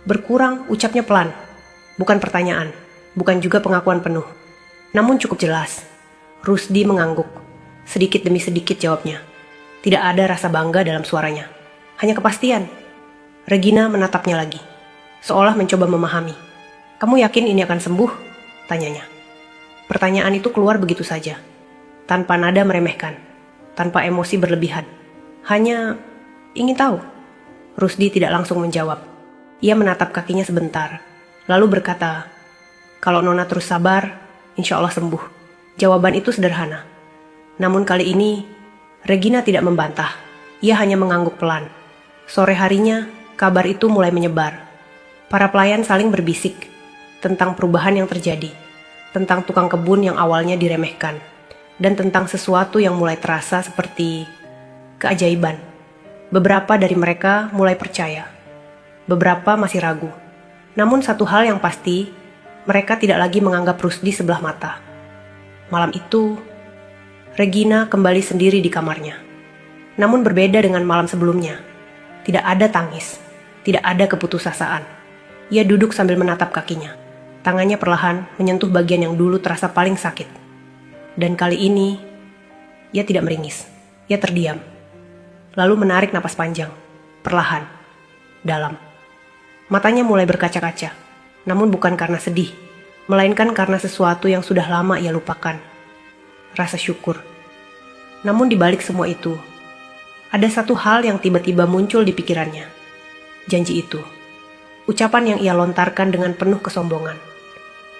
berkurang, ucapnya pelan. Bukan pertanyaan, bukan juga pengakuan penuh. Namun cukup jelas. Rusdi mengangguk. Sedikit demi sedikit jawabnya. Tidak ada rasa bangga dalam suaranya. Hanya kepastian. Regina menatapnya lagi, seolah mencoba memahami. "Kamu yakin ini akan sembuh?" tanyanya. Pertanyaan itu keluar begitu saja, tanpa nada meremehkan, tanpa emosi berlebihan. Hanya ingin tahu. Rusdi tidak langsung menjawab. Ia menatap kakinya sebentar, lalu berkata, "Kalau Nona terus sabar, insya Allah sembuh." Jawaban itu sederhana. Namun kali ini, Regina tidak membantah. Ia hanya mengangguk pelan. Sore harinya, kabar itu mulai menyebar. Para pelayan saling berbisik tentang perubahan yang terjadi, tentang tukang kebun yang awalnya diremehkan, dan tentang sesuatu yang mulai terasa seperti keajaiban. Beberapa dari mereka mulai percaya, beberapa masih ragu. Namun satu hal yang pasti, mereka tidak lagi menganggap Rusdi sebelah mata. Malam itu, Regina kembali sendiri di kamarnya. Namun berbeda dengan malam sebelumnya. Tidak ada tangis, tidak ada keputusasaan. Ia duduk sambil menatap kakinya. Tangannya perlahan menyentuh bagian yang dulu terasa paling sakit. Dan kali ini, ia tidak meringis. Ia terdiam. Lalu menarik napas panjang, perlahan, dalam. Matanya mulai berkaca-kaca, namun bukan karena sedih, melainkan karena sesuatu yang sudah lama ia lupakan. Rasa syukur. Namun di balik semua itu, ada satu hal yang tiba-tiba muncul di pikirannya. Janji itu. Ucapan yang ia lontarkan dengan penuh kesombongan.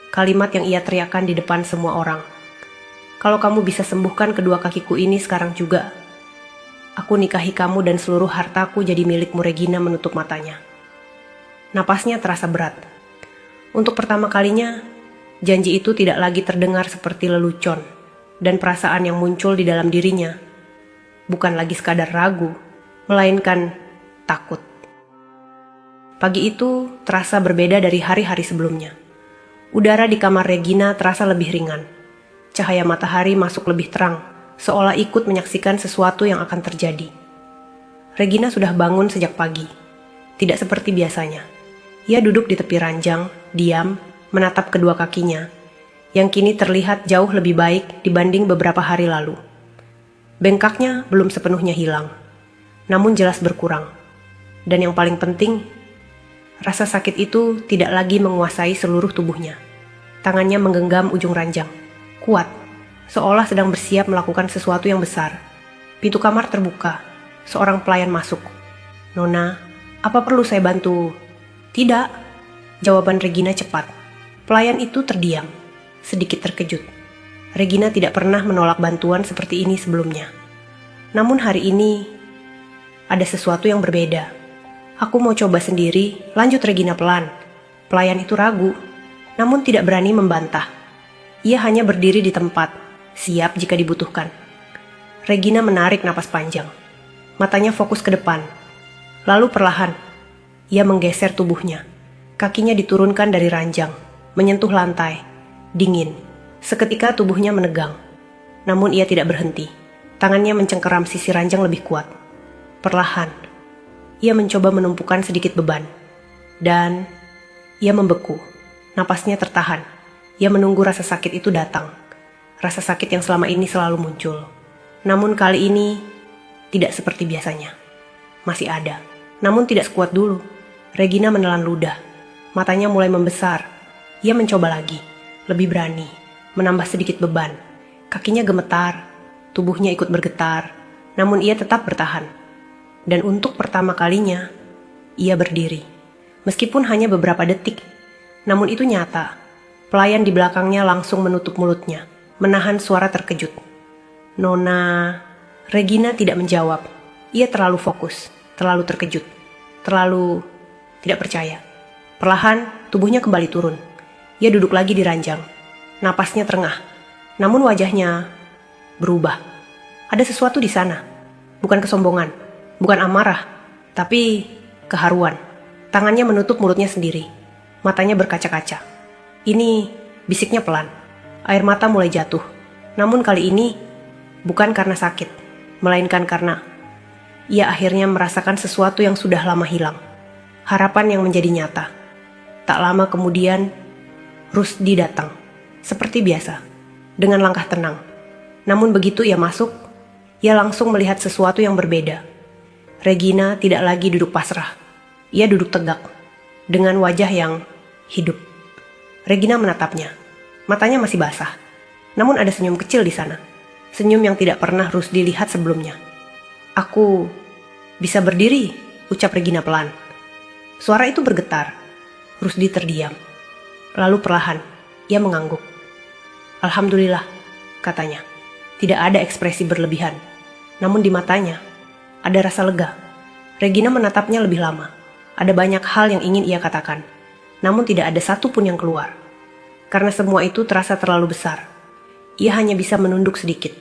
Kalimat yang ia teriakkan di depan semua orang. "Kalau kamu bisa sembuhkan kedua kakiku ini sekarang juga, aku nikahi kamu dan seluruh hartaku jadi milikmu." Regina menutup matanya. Napasnya terasa berat. Untuk pertama kalinya, janji itu tidak lagi terdengar seperti lelucon, dan perasaan yang muncul di dalam dirinya bukan lagi sekadar ragu, melainkan takut. Pagi itu terasa berbeda dari hari-hari sebelumnya. Udara di kamar Regina terasa lebih ringan. Cahaya matahari masuk lebih terang, seolah ikut menyaksikan sesuatu yang akan terjadi. Regina sudah bangun sejak pagi. Tidak seperti biasanya. Ia duduk di tepi ranjang, diam, menatap kedua kakinya, yang kini terlihat jauh lebih baik dibanding beberapa hari lalu. Bengkaknya belum sepenuhnya hilang, namun jelas berkurang. Dan yang paling penting, rasa sakit itu tidak lagi menguasai seluruh tubuhnya. Tangannya menggenggam ujung ranjang, kuat, seolah sedang bersiap melakukan sesuatu yang besar. Pintu kamar terbuka, seorang pelayan masuk. "Nona, apa perlu saya bantu?" "Tidak," jawaban Regina cepat. Pelayan itu terdiam, sedikit terkejut. Regina tidak pernah menolak bantuan seperti ini sebelumnya. Namun hari ini, ada sesuatu yang berbeda. "Aku mau coba sendiri," lanjut Regina pelan. Pelayan itu ragu, namun tidak berani membantah. Ia hanya berdiri di tempat, siap jika dibutuhkan. Regina menarik napas panjang. Matanya fokus ke depan. Lalu perlahan, ia menggeser tubuhnya. Kakinya diturunkan dari ranjang, menyentuh lantai. Dingin. Seketika tubuhnya menegang. Namun ia tidak berhenti. Tangannya mencengkeram sisi ranjang lebih kuat. Perlahan, ia mencoba menumpukan sedikit beban. Dan ia membeku. Napasnya tertahan. Ia menunggu rasa sakit itu datang. Rasa sakit yang selama ini selalu muncul. Namun kali ini, tidak seperti biasanya. Masih ada. Namun tidak sekuat dulu. Regina menelan ludah. Matanya mulai membesar. Ia mencoba lagi. Lebih berani. Menambah sedikit beban. Kakinya gemetar. Tubuhnya ikut bergetar. Namun ia tetap bertahan. Dan untuk pertama kalinya, ia berdiri. Meskipun hanya beberapa detik. Namun itu nyata. Pelayan di belakangnya langsung menutup mulutnya. Menahan suara terkejut. "Nona..." Regina tidak menjawab. Ia terlalu fokus. Terlalu terkejut. Terlalu tidak percaya. Perlahan, tubuhnya kembali turun. Ia duduk lagi di ranjang. Napasnya terengah. Namun wajahnya berubah. Ada sesuatu di sana. Bukan kesombongan. Bukan amarah. Tapi keharuan. Tangannya menutup mulutnya sendiri. Matanya berkaca-kaca. Ini bisiknya pelan. Air mata mulai jatuh. Namun kali ini bukan karena sakit. Melainkan karena ia akhirnya merasakan sesuatu yang sudah lama hilang. Harapan yang menjadi nyata. Tak lama kemudian, Rusdi datang. Seperti biasa, dengan langkah tenang. Namun begitu ia masuk, ia langsung melihat sesuatu yang berbeda. Regina tidak lagi duduk pasrah. Ia duduk tegak, dengan wajah yang hidup. Regina menatapnya. Matanya masih basah. Namun ada senyum kecil di sana. Senyum yang tidak pernah Rusdi lihat sebelumnya. "Aku bisa berdiri," ucap Regina pelan. Suara itu bergetar. Rusdi terdiam. Lalu perlahan, ia mengangguk. "Alhamdulillah," katanya. Tidak ada ekspresi berlebihan. Namun di matanya, ada rasa lega. Regina menatapnya lebih lama. Ada banyak hal yang ingin ia katakan. Namun tidak ada satu pun yang keluar. Karena semua itu terasa terlalu besar. Ia hanya bisa menunduk sedikit.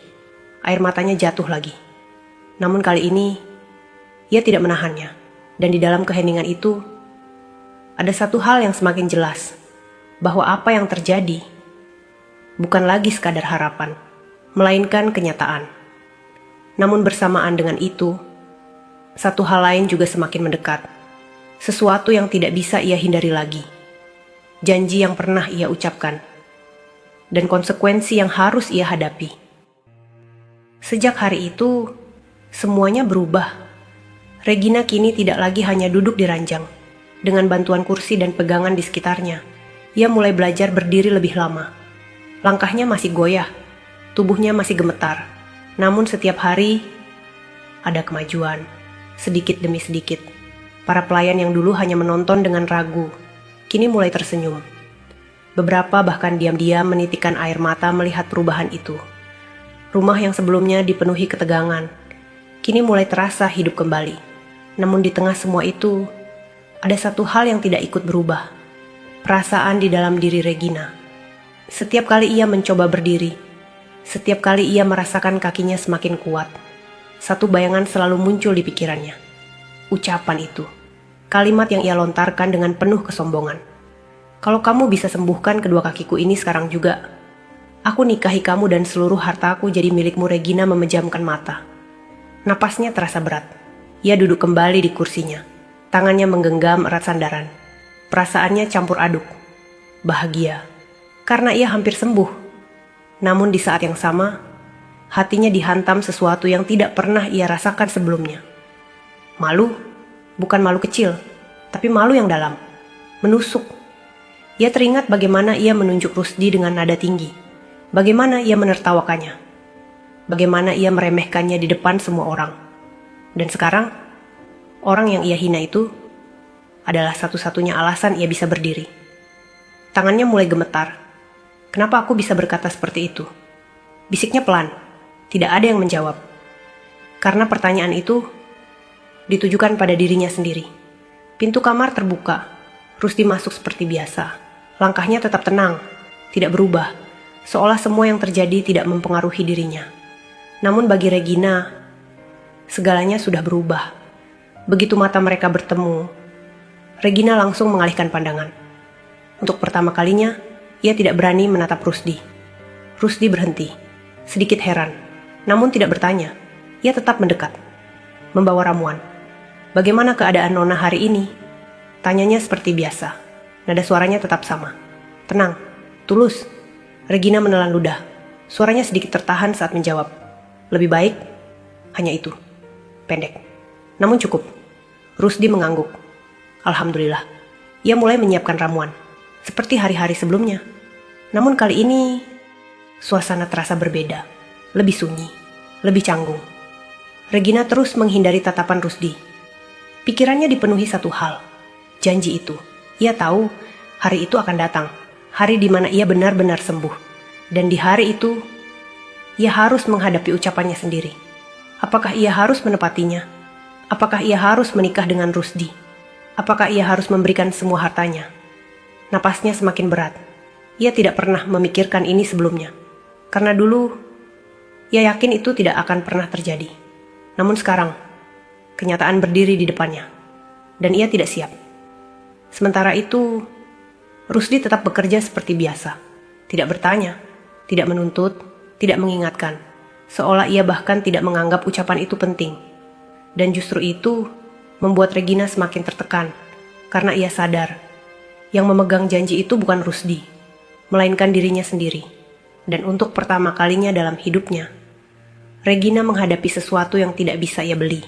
Air matanya jatuh lagi. Namun kali ini, ia tidak menahannya. Dan di dalam keheningan itu, ada satu hal yang semakin jelas. Bahwa apa yang terjadi bukan lagi sekadar harapan, melainkan kenyataan. Namun bersamaan dengan itu, satu hal lain juga semakin mendekat. Sesuatu yang tidak bisa ia hindari lagi. Janji yang pernah ia ucapkan. Dan konsekuensi yang harus ia hadapi. Sejak hari itu, semuanya berubah. Regina kini tidak lagi hanya duduk di ranjang. Dengan bantuan kursi dan pegangan di sekitarnya, ia mulai belajar berdiri lebih lama. Langkahnya masih goyah, tubuhnya masih gemetar. Namun setiap hari, ada kemajuan, sedikit demi sedikit. Para pelayan yang dulu hanya menonton dengan ragu, kini mulai tersenyum. Beberapa bahkan diam-diam menitikkan air mata melihat perubahan itu. Rumah yang sebelumnya dipenuhi ketegangan, kini mulai terasa hidup kembali. Namun di tengah semua itu, ada satu hal yang tidak ikut berubah. Perasaan di dalam diri Regina. Setiap kali ia mencoba berdiri, setiap kali ia merasakan kakinya semakin kuat, satu bayangan selalu muncul di pikirannya. Ucapan itu, kalimat yang ia lontarkan dengan penuh kesombongan. "Kalau kamu bisa sembuhkan kedua kakiku ini sekarang juga, aku nikahi kamu dan seluruh hartaku jadi milikmu." Regina memejamkan mata. Napasnya terasa berat. Ia duduk kembali di kursinya. Tangannya menggenggam erat sandaran. Perasaannya campur aduk. Bahagia, karena ia hampir sembuh. Namun di saat yang sama, Hatinya dihantam sesuatu yang tidak pernah ia rasakan sebelumnya. Malu, bukan malu kecil, tapi malu yang dalam, menusuk. Ia teringat bagaimana ia menunjuk Rusdi dengan nada tinggi, bagaimana ia menertawakannya, bagaimana ia meremehkannya di depan semua orang. Dan sekarang, orang yang ia hina itu adalah satu-satunya alasan ia bisa berdiri. Tangannya mulai gemetar. Kenapa aku bisa berkata seperti itu? Bisiknya pelan. Tidak ada yang menjawab. Karena pertanyaan itu ditujukan pada dirinya sendiri. Pintu kamar terbuka. Rusdi masuk seperti biasa. Langkahnya tetap tenang, tidak berubah. Seolah semua yang terjadi tidak mempengaruhi dirinya. Namun bagi Regina, segalanya sudah berubah. Begitu mata mereka bertemu, Regina langsung mengalihkan pandangan. Untuk pertama kalinya, ia tidak berani menatap Rusdi. Rusdi berhenti, sedikit heran. Namun tidak bertanya, ia tetap mendekat, membawa ramuan. Bagaimana keadaan Nona hari ini? Tanyanya seperti biasa, nada suaranya tetap sama. Tenang, tulus. Regina menelan ludah, suaranya sedikit tertahan saat menjawab. Lebih baik, hanya itu. Pendek, namun cukup. Rusdi mengangguk. Alhamdulillah, ia mulai menyiapkan ramuan, seperti hari-hari sebelumnya. Namun kali ini, suasana terasa berbeda. Lebih sunyi, lebih canggung. Regina terus menghindari tatapan Rusdi. Pikirannya dipenuhi satu hal, janji itu. Ia tahu hari itu akan datang, hari di mana ia benar-benar sembuh. Dan di hari itu, ia harus menghadapi ucapannya sendiri. Apakah ia harus menepatinya? Apakah ia harus menikah dengan Rusdi? Apakah ia harus memberikan semua hartanya? Napasnya semakin berat. Ia tidak pernah memikirkan ini sebelumnya. Karena dulu, ia yakin itu tidak akan pernah terjadi. Namun sekarang, kenyataan berdiri di depannya. Dan ia tidak siap. Sementara itu, Rusdi tetap bekerja seperti biasa. Tidak bertanya, tidak menuntut, tidak mengingatkan. Seolah ia bahkan tidak menganggap ucapan itu penting. Dan justru itu membuat Regina semakin tertekan. Karena ia sadar, yang memegang janji itu bukan Rusdi, melainkan dirinya sendiri. Dan untuk pertama kalinya dalam hidupnya, Regina menghadapi sesuatu yang tidak bisa ia beli,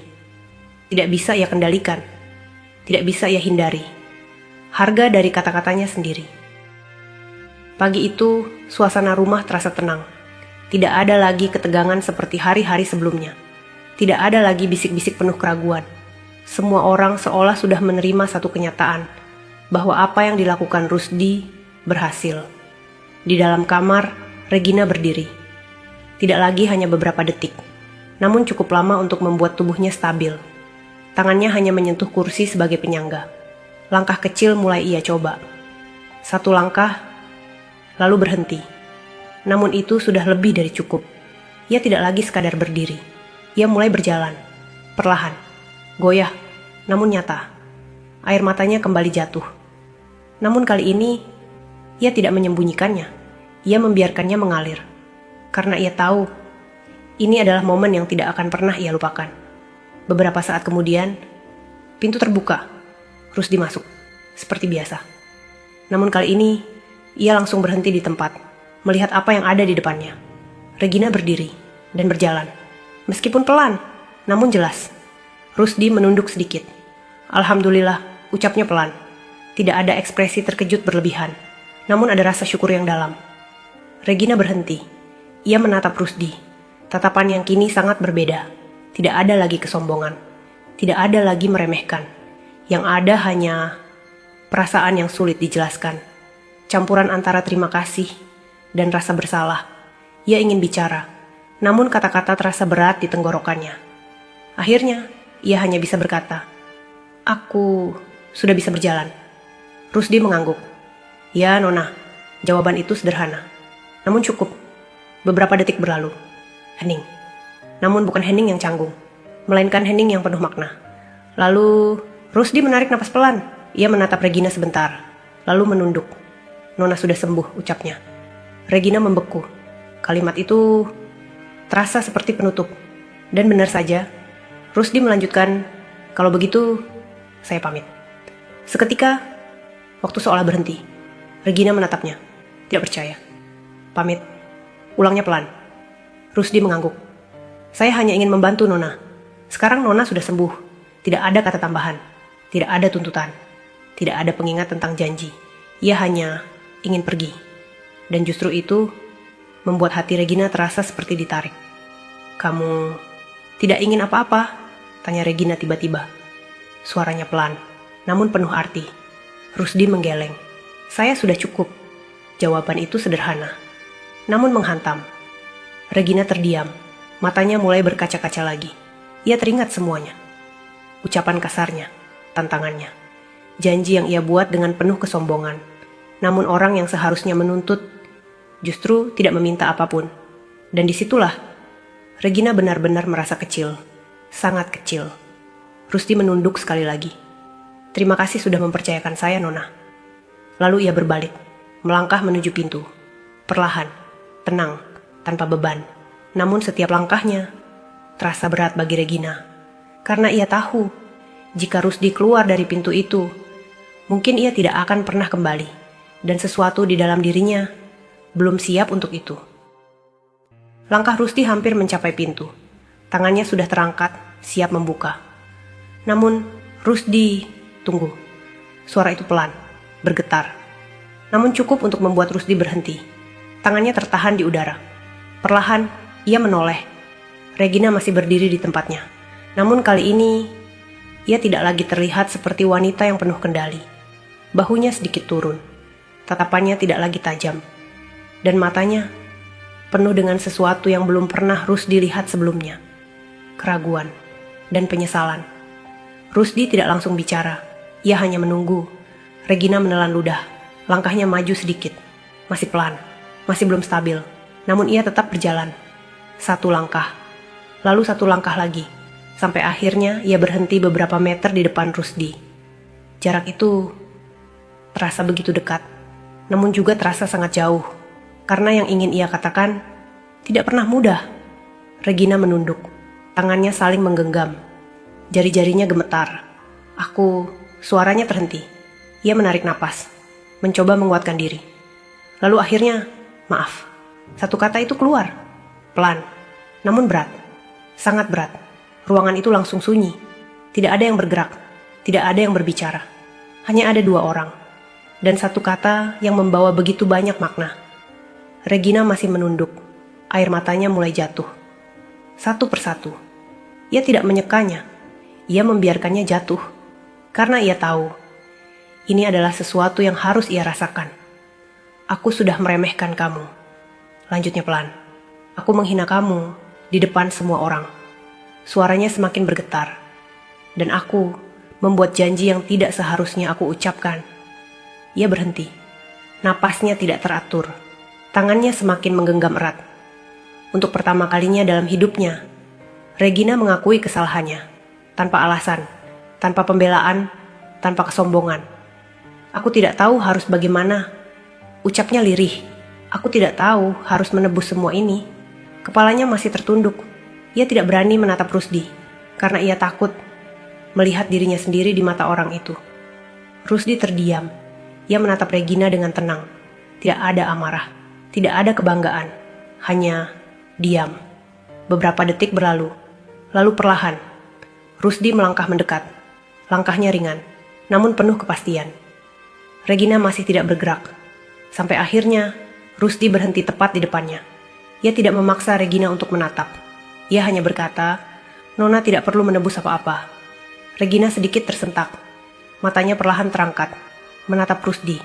tidak bisa ia kendalikan, tidak bisa ia hindari. Harga dari kata-katanya sendiri. Pagi itu, suasana rumah terasa tenang. Tidak ada lagi ketegangan seperti hari-hari sebelumnya. Tidak ada lagi bisik-bisik penuh keraguan. Semua orang seolah sudah menerima satu kenyataan, bahwa apa yang dilakukan Rusdi berhasil. Di dalam kamar, Regina berdiri. Tidak lagi hanya beberapa detik, namun cukup lama untuk membuat tubuhnya stabil. Tangannya hanya menyentuh kursi sebagai penyangga. Langkah kecil mulai ia coba. Satu langkah, lalu berhenti. Namun itu sudah lebih dari cukup. Ia tidak lagi sekadar berdiri. Ia mulai berjalan, perlahan, goyah, namun nyata. Air matanya kembali jatuh. Namun kali ini, ia tidak menyembunyikannya. Ia membiarkannya mengalir. Karena ia tahu, ini adalah momen yang tidak akan pernah ia lupakan. Beberapa saat kemudian, pintu terbuka. Rusdi masuk, seperti biasa. Namun kali ini, ia langsung berhenti di tempat, melihat apa yang ada di depannya. Regina berdiri dan berjalan. Meskipun pelan, namun jelas. Rusdi menunduk sedikit. Alhamdulillah, ucapnya pelan. Tidak ada ekspresi terkejut berlebihan, namun ada rasa syukur yang dalam. Regina berhenti. Ia menatap Rusdi, tatapan yang kini sangat berbeda. Tidak ada lagi kesombongan, tidak ada lagi meremehkan. Yang ada hanya perasaan yang sulit dijelaskan. Campuran antara terima kasih dan rasa bersalah. Ia ingin bicara, namun kata-kata terasa berat di tenggorokannya. Akhirnya, ia hanya bisa berkata, "Aku sudah bisa berjalan." Rusdi mengangguk. "Ya, Nona." Jawaban itu sederhana, namun cukup. Beberapa detik berlalu. Hening. Namun bukan hening yang canggung, melainkan hening yang penuh makna. Lalu, Rusdi menarik napas pelan. Ia menatap Regina sebentar, lalu menunduk. "Nona sudah sembuh," ucapnya. Regina membeku. Kalimat itu terasa seperti penutup. Dan benar saja, Rusdi melanjutkan, "Kalau begitu, saya pamit." Seketika, waktu seolah berhenti. Regina menatapnya, tidak percaya. "Pamit?" Ulangnya pelan. Rusdi mengangguk. Saya hanya ingin membantu Nona. Sekarang Nona sudah sembuh. Tidak ada kata tambahan. Tidak ada tuntutan. Tidak ada pengingat tentang janji. Ia hanya ingin pergi. Dan justru itu membuat hati Regina terasa seperti ditarik. Kamu tidak ingin apa-apa? Tanya Regina tiba-tiba. Suaranya pelan, namun penuh arti. Rusdi menggeleng. Saya sudah cukup. Jawaban itu sederhana, namun menghantam. Regina terdiam. Matanya mulai berkaca-kaca lagi. Ia teringat semuanya. Ucapan kasarnya, tantangannya. Janji yang ia buat dengan penuh kesombongan. Namun orang yang seharusnya menuntut justru tidak meminta apapun. Dan disitulah Regina benar-benar merasa kecil. Sangat kecil. Rusdi menunduk sekali lagi. Terima kasih sudah mempercayakan saya, Nona. Lalu ia berbalik, melangkah menuju pintu. Perlahan, tenang, tanpa beban. Namun setiap langkahnya terasa berat bagi Regina. Karena ia tahu, jika Rusdi keluar dari pintu itu, mungkin ia tidak akan pernah kembali. Dan sesuatu di dalam dirinya belum siap untuk itu. Langkah Rusdi hampir mencapai pintu. Tangannya sudah terangkat, siap membuka. Namun, Rusdi, tunggu. Suara itu pelan, bergetar. Namun cukup untuk membuat Rusdi berhenti. Tangannya tertahan di udara. Perlahan, ia menoleh. Regina masih berdiri di tempatnya. Namun kali ini, ia tidak lagi terlihat seperti wanita yang penuh kendali. Bahunya sedikit turun. Tatapannya tidak lagi tajam. Dan matanya penuh dengan sesuatu yang belum pernah Rusdi lihat sebelumnya. Keraguan dan penyesalan. Rusdi tidak langsung bicara. Ia hanya menunggu. Regina menelan ludah. Langkahnya maju sedikit. Masih pelan. Masih belum stabil. Namun ia tetap berjalan. Satu langkah. Lalu satu langkah lagi. Sampai akhirnya ia berhenti beberapa meter di depan Rusdi. Jarak itu terasa begitu dekat. Namun juga terasa sangat jauh. Karena yang ingin ia katakan tidak pernah mudah. Regina menunduk. Tangannya saling menggenggam. Jari-jarinya gemetar. Suaranya terhenti. Ia menarik napas. Mencoba menguatkan diri. Lalu akhirnya, maaf. Satu kata itu keluar. Pelan. Namun berat. Sangat berat. Ruangan itu langsung sunyi. Tidak ada yang bergerak. Tidak ada yang berbicara. Hanya ada dua orang. Dan satu kata yang membawa begitu banyak makna. Regina masih menunduk. Air matanya mulai jatuh. Satu persatu. Ia tidak menyekanya. Ia membiarkannya jatuh. Karena ia tahu, ini adalah sesuatu yang harus ia rasakan. Aku sudah meremehkan kamu. Lanjutnya pelan. Aku menghina kamu di depan semua orang. Suaranya semakin bergetar. Dan aku membuat janji yang tidak seharusnya aku ucapkan. Ia berhenti. Napasnya tidak teratur. Tangannya semakin menggenggam erat. Untuk pertama kalinya dalam hidupnya, Regina mengakui kesalahannya. Tanpa alasan, tanpa pembelaan, tanpa kesombongan. Aku tidak tahu harus bagaimana. Ucapnya lirih. Aku tidak tahu harus menebus semua ini. Kepalanya masih tertunduk. Ia tidak berani menatap Rusdi. Karena ia takut melihat dirinya sendiri di mata orang itu. Rusdi terdiam. Ia menatap Regina dengan tenang. Tidak ada amarah. Tidak ada kebanggaan. Hanya diam. Beberapa detik berlalu. Lalu perlahan, Rusdi melangkah mendekat. Langkahnya ringan, namun penuh kepastian. Regina masih tidak bergerak. Sampai akhirnya, Rusdi berhenti tepat di depannya. Ia tidak memaksa Regina untuk menatap. Ia hanya berkata, Nona tidak perlu menebus apa-apa. Regina sedikit tersentak. Matanya perlahan terangkat, menatap Rusdi.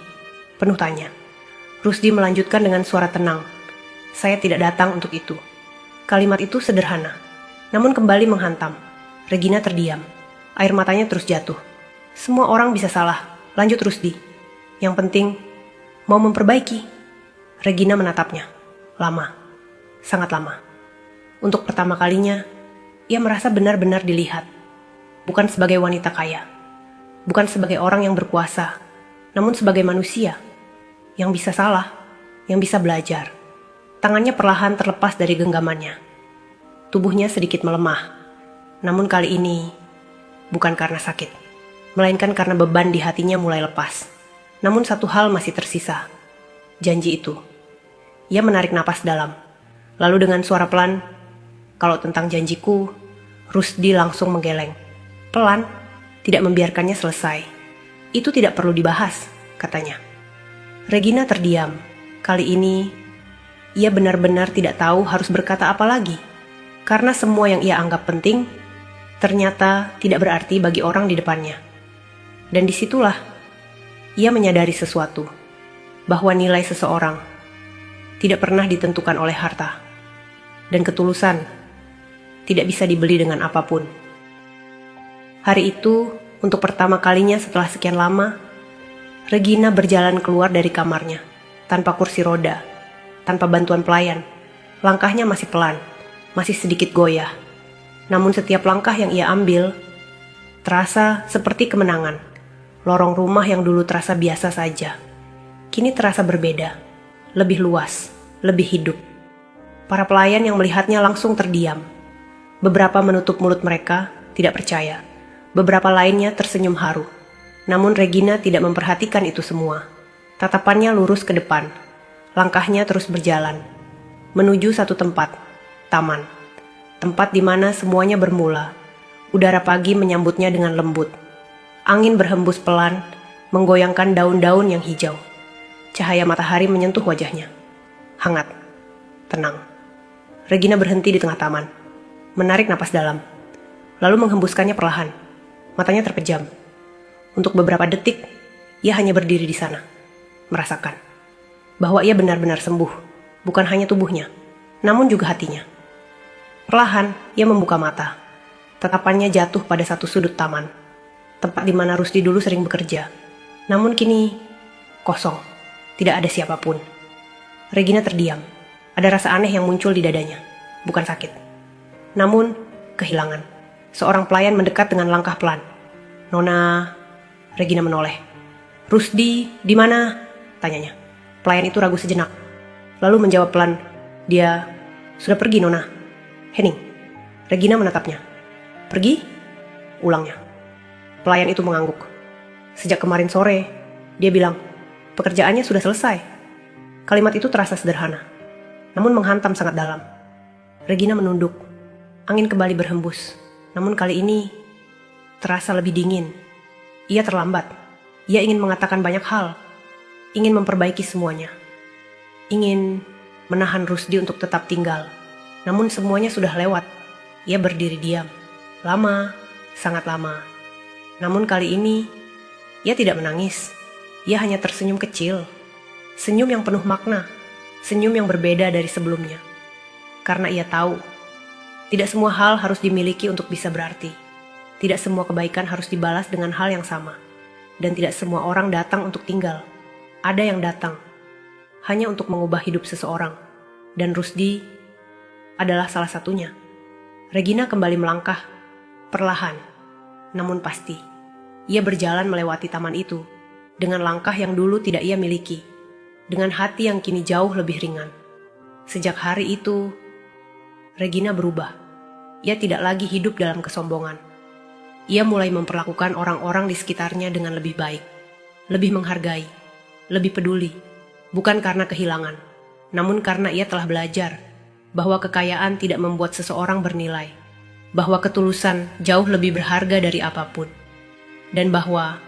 Penuh tanya. Rusdi melanjutkan dengan suara tenang. Saya tidak datang untuk itu. Kalimat itu sederhana, namun kembali menghantam. Regina terdiam. Air matanya terus jatuh. Semua orang bisa salah. Lanjut Rusdi. Yang penting, mau memperbaiki. Regina menatapnya. Lama. Sangat lama. Untuk pertama kalinya, ia merasa benar-benar dilihat. Bukan sebagai wanita kaya. Bukan sebagai orang yang berkuasa. Namun sebagai manusia. Yang bisa salah. Yang bisa belajar. Tangannya perlahan terlepas dari genggamannya. Tubuhnya sedikit melemah. Namun kali ini, bukan karena sakit. Melainkan karena beban di hatinya mulai lepas. Namun satu hal masih tersisa. Janji itu. Ia menarik napas dalam. Lalu dengan suara pelan, "Kalau tentang janjiku," Rusdi langsung menggeleng. Pelan, tidak membiarkannya selesai. "Itu tidak perlu dibahas," katanya. Regina terdiam. Kali ini, ia benar-benar tidak tahu harus berkata apa lagi. Karena semua yang ia anggap penting, ternyata tidak berarti bagi orang di depannya. Dan disitulah, ia menyadari sesuatu. Bahwa nilai seseorang tidak pernah ditentukan oleh harta. Dan ketulusan tidak bisa dibeli dengan apapun. Hari itu, untuk pertama kalinya setelah sekian lama, Regina berjalan keluar dari kamarnya, tanpa kursi roda, tanpa bantuan pelayan. Langkahnya masih pelan, masih sedikit goyah. Namun setiap langkah yang ia ambil, terasa seperti kemenangan. Lorong rumah yang dulu terasa biasa saja, kini terasa berbeda, lebih luas, lebih hidup. Para pelayan yang melihatnya langsung terdiam. Beberapa menutup mulut mereka, tidak percaya. Beberapa lainnya tersenyum haru. Namun Regina tidak memperhatikan itu semua. Tatapannya lurus ke depan. Langkahnya terus berjalan. Menuju satu tempat, taman. Tempat di mana semuanya bermula. Udara pagi menyambutnya dengan lembut. Angin berhembus pelan, menggoyangkan daun-daun yang hijau. Cahaya matahari menyentuh wajahnya. Hangat, tenang. Regina berhenti di tengah taman. Menarik napas dalam, lalu menghembuskannya perlahan. Matanya terpejam. Untuk beberapa detik, ia hanya berdiri di sana, merasakan bahwa ia benar-benar sembuh, bukan hanya tubuhnya, namun juga hatinya. Perlahan, ia membuka mata. Tatapannya jatuh pada satu sudut taman, tempat di mana Rusdi dulu sering bekerja. Namun kini, kosong, tidak ada siapapun. Regina terdiam. Ada rasa aneh yang muncul di dadanya, bukan sakit. Namun, kehilangan. Seorang pelayan mendekat dengan langkah pelan. "Nona," Regina menoleh. "Rusdi, di mana?" tanyanya. Pelayan itu ragu sejenak, lalu menjawab pelan, "Dia sudah pergi, Nona." "Henning." Regina menatapnya. "Pergi?" ulangnya. Pelayan itu mengangguk. "Sejak kemarin sore," dia bilang, "pekerjaannya sudah selesai." Kalimat itu terasa sederhana, namun menghantam sangat dalam. Regina menunduk. Angin kembali berhembus, namun kali ini terasa lebih dingin. Ia terlambat. Ia ingin mengatakan banyak hal, ingin memperbaiki semuanya, ingin menahan Rusdi untuk tetap tinggal. Namun semuanya sudah lewat. Ia berdiri diam, lama, sangat lama. Namun kali ini, ia tidak menangis. Ia hanya tersenyum kecil, senyum yang penuh makna, senyum yang berbeda dari sebelumnya. Karena ia tahu, tidak semua hal harus dimiliki untuk bisa berarti. Tidak semua kebaikan harus dibalas dengan hal yang sama. Dan tidak semua orang datang untuk tinggal. Ada yang datang hanya untuk mengubah hidup seseorang. Dan Rusdi adalah salah satunya. Regina kembali melangkah, perlahan, namun pasti. Ia berjalan melewati taman itu, dengan langkah yang dulu tidak ia miliki. Dengan hati yang kini jauh lebih ringan. Sejak hari itu, Regina berubah. Ia tidak lagi hidup dalam kesombongan. Ia mulai memperlakukan orang-orang di sekitarnya dengan lebih baik, lebih menghargai, lebih peduli, bukan karena kehilangan, namun karena ia telah belajar bahwa kekayaan tidak membuat seseorang bernilai, bahwa ketulusan jauh lebih berharga dari apapun, dan bahwa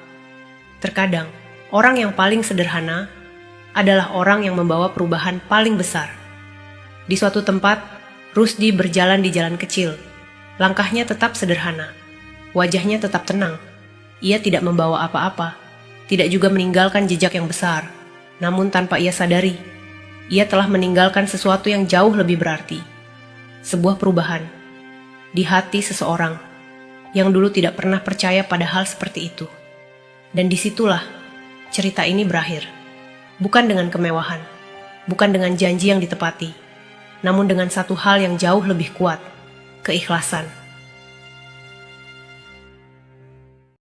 terkadang orang yang paling sederhana adalah orang yang membawa perubahan paling besar. Di suatu tempat, Rusdi berjalan di jalan kecil. Langkahnya tetap sederhana. Wajahnya tetap tenang. Ia tidak membawa apa-apa. Tidak juga meninggalkan jejak yang besar. Namun tanpa ia sadari, ia telah meninggalkan sesuatu yang jauh lebih berarti. Sebuah perubahan di hati seseorang yang dulu tidak pernah percaya pada hal seperti itu. Dan disitulah cerita ini berakhir. Bukan dengan kemewahan, bukan dengan janji yang ditepati, namun dengan satu hal yang jauh lebih kuat, keikhlasan.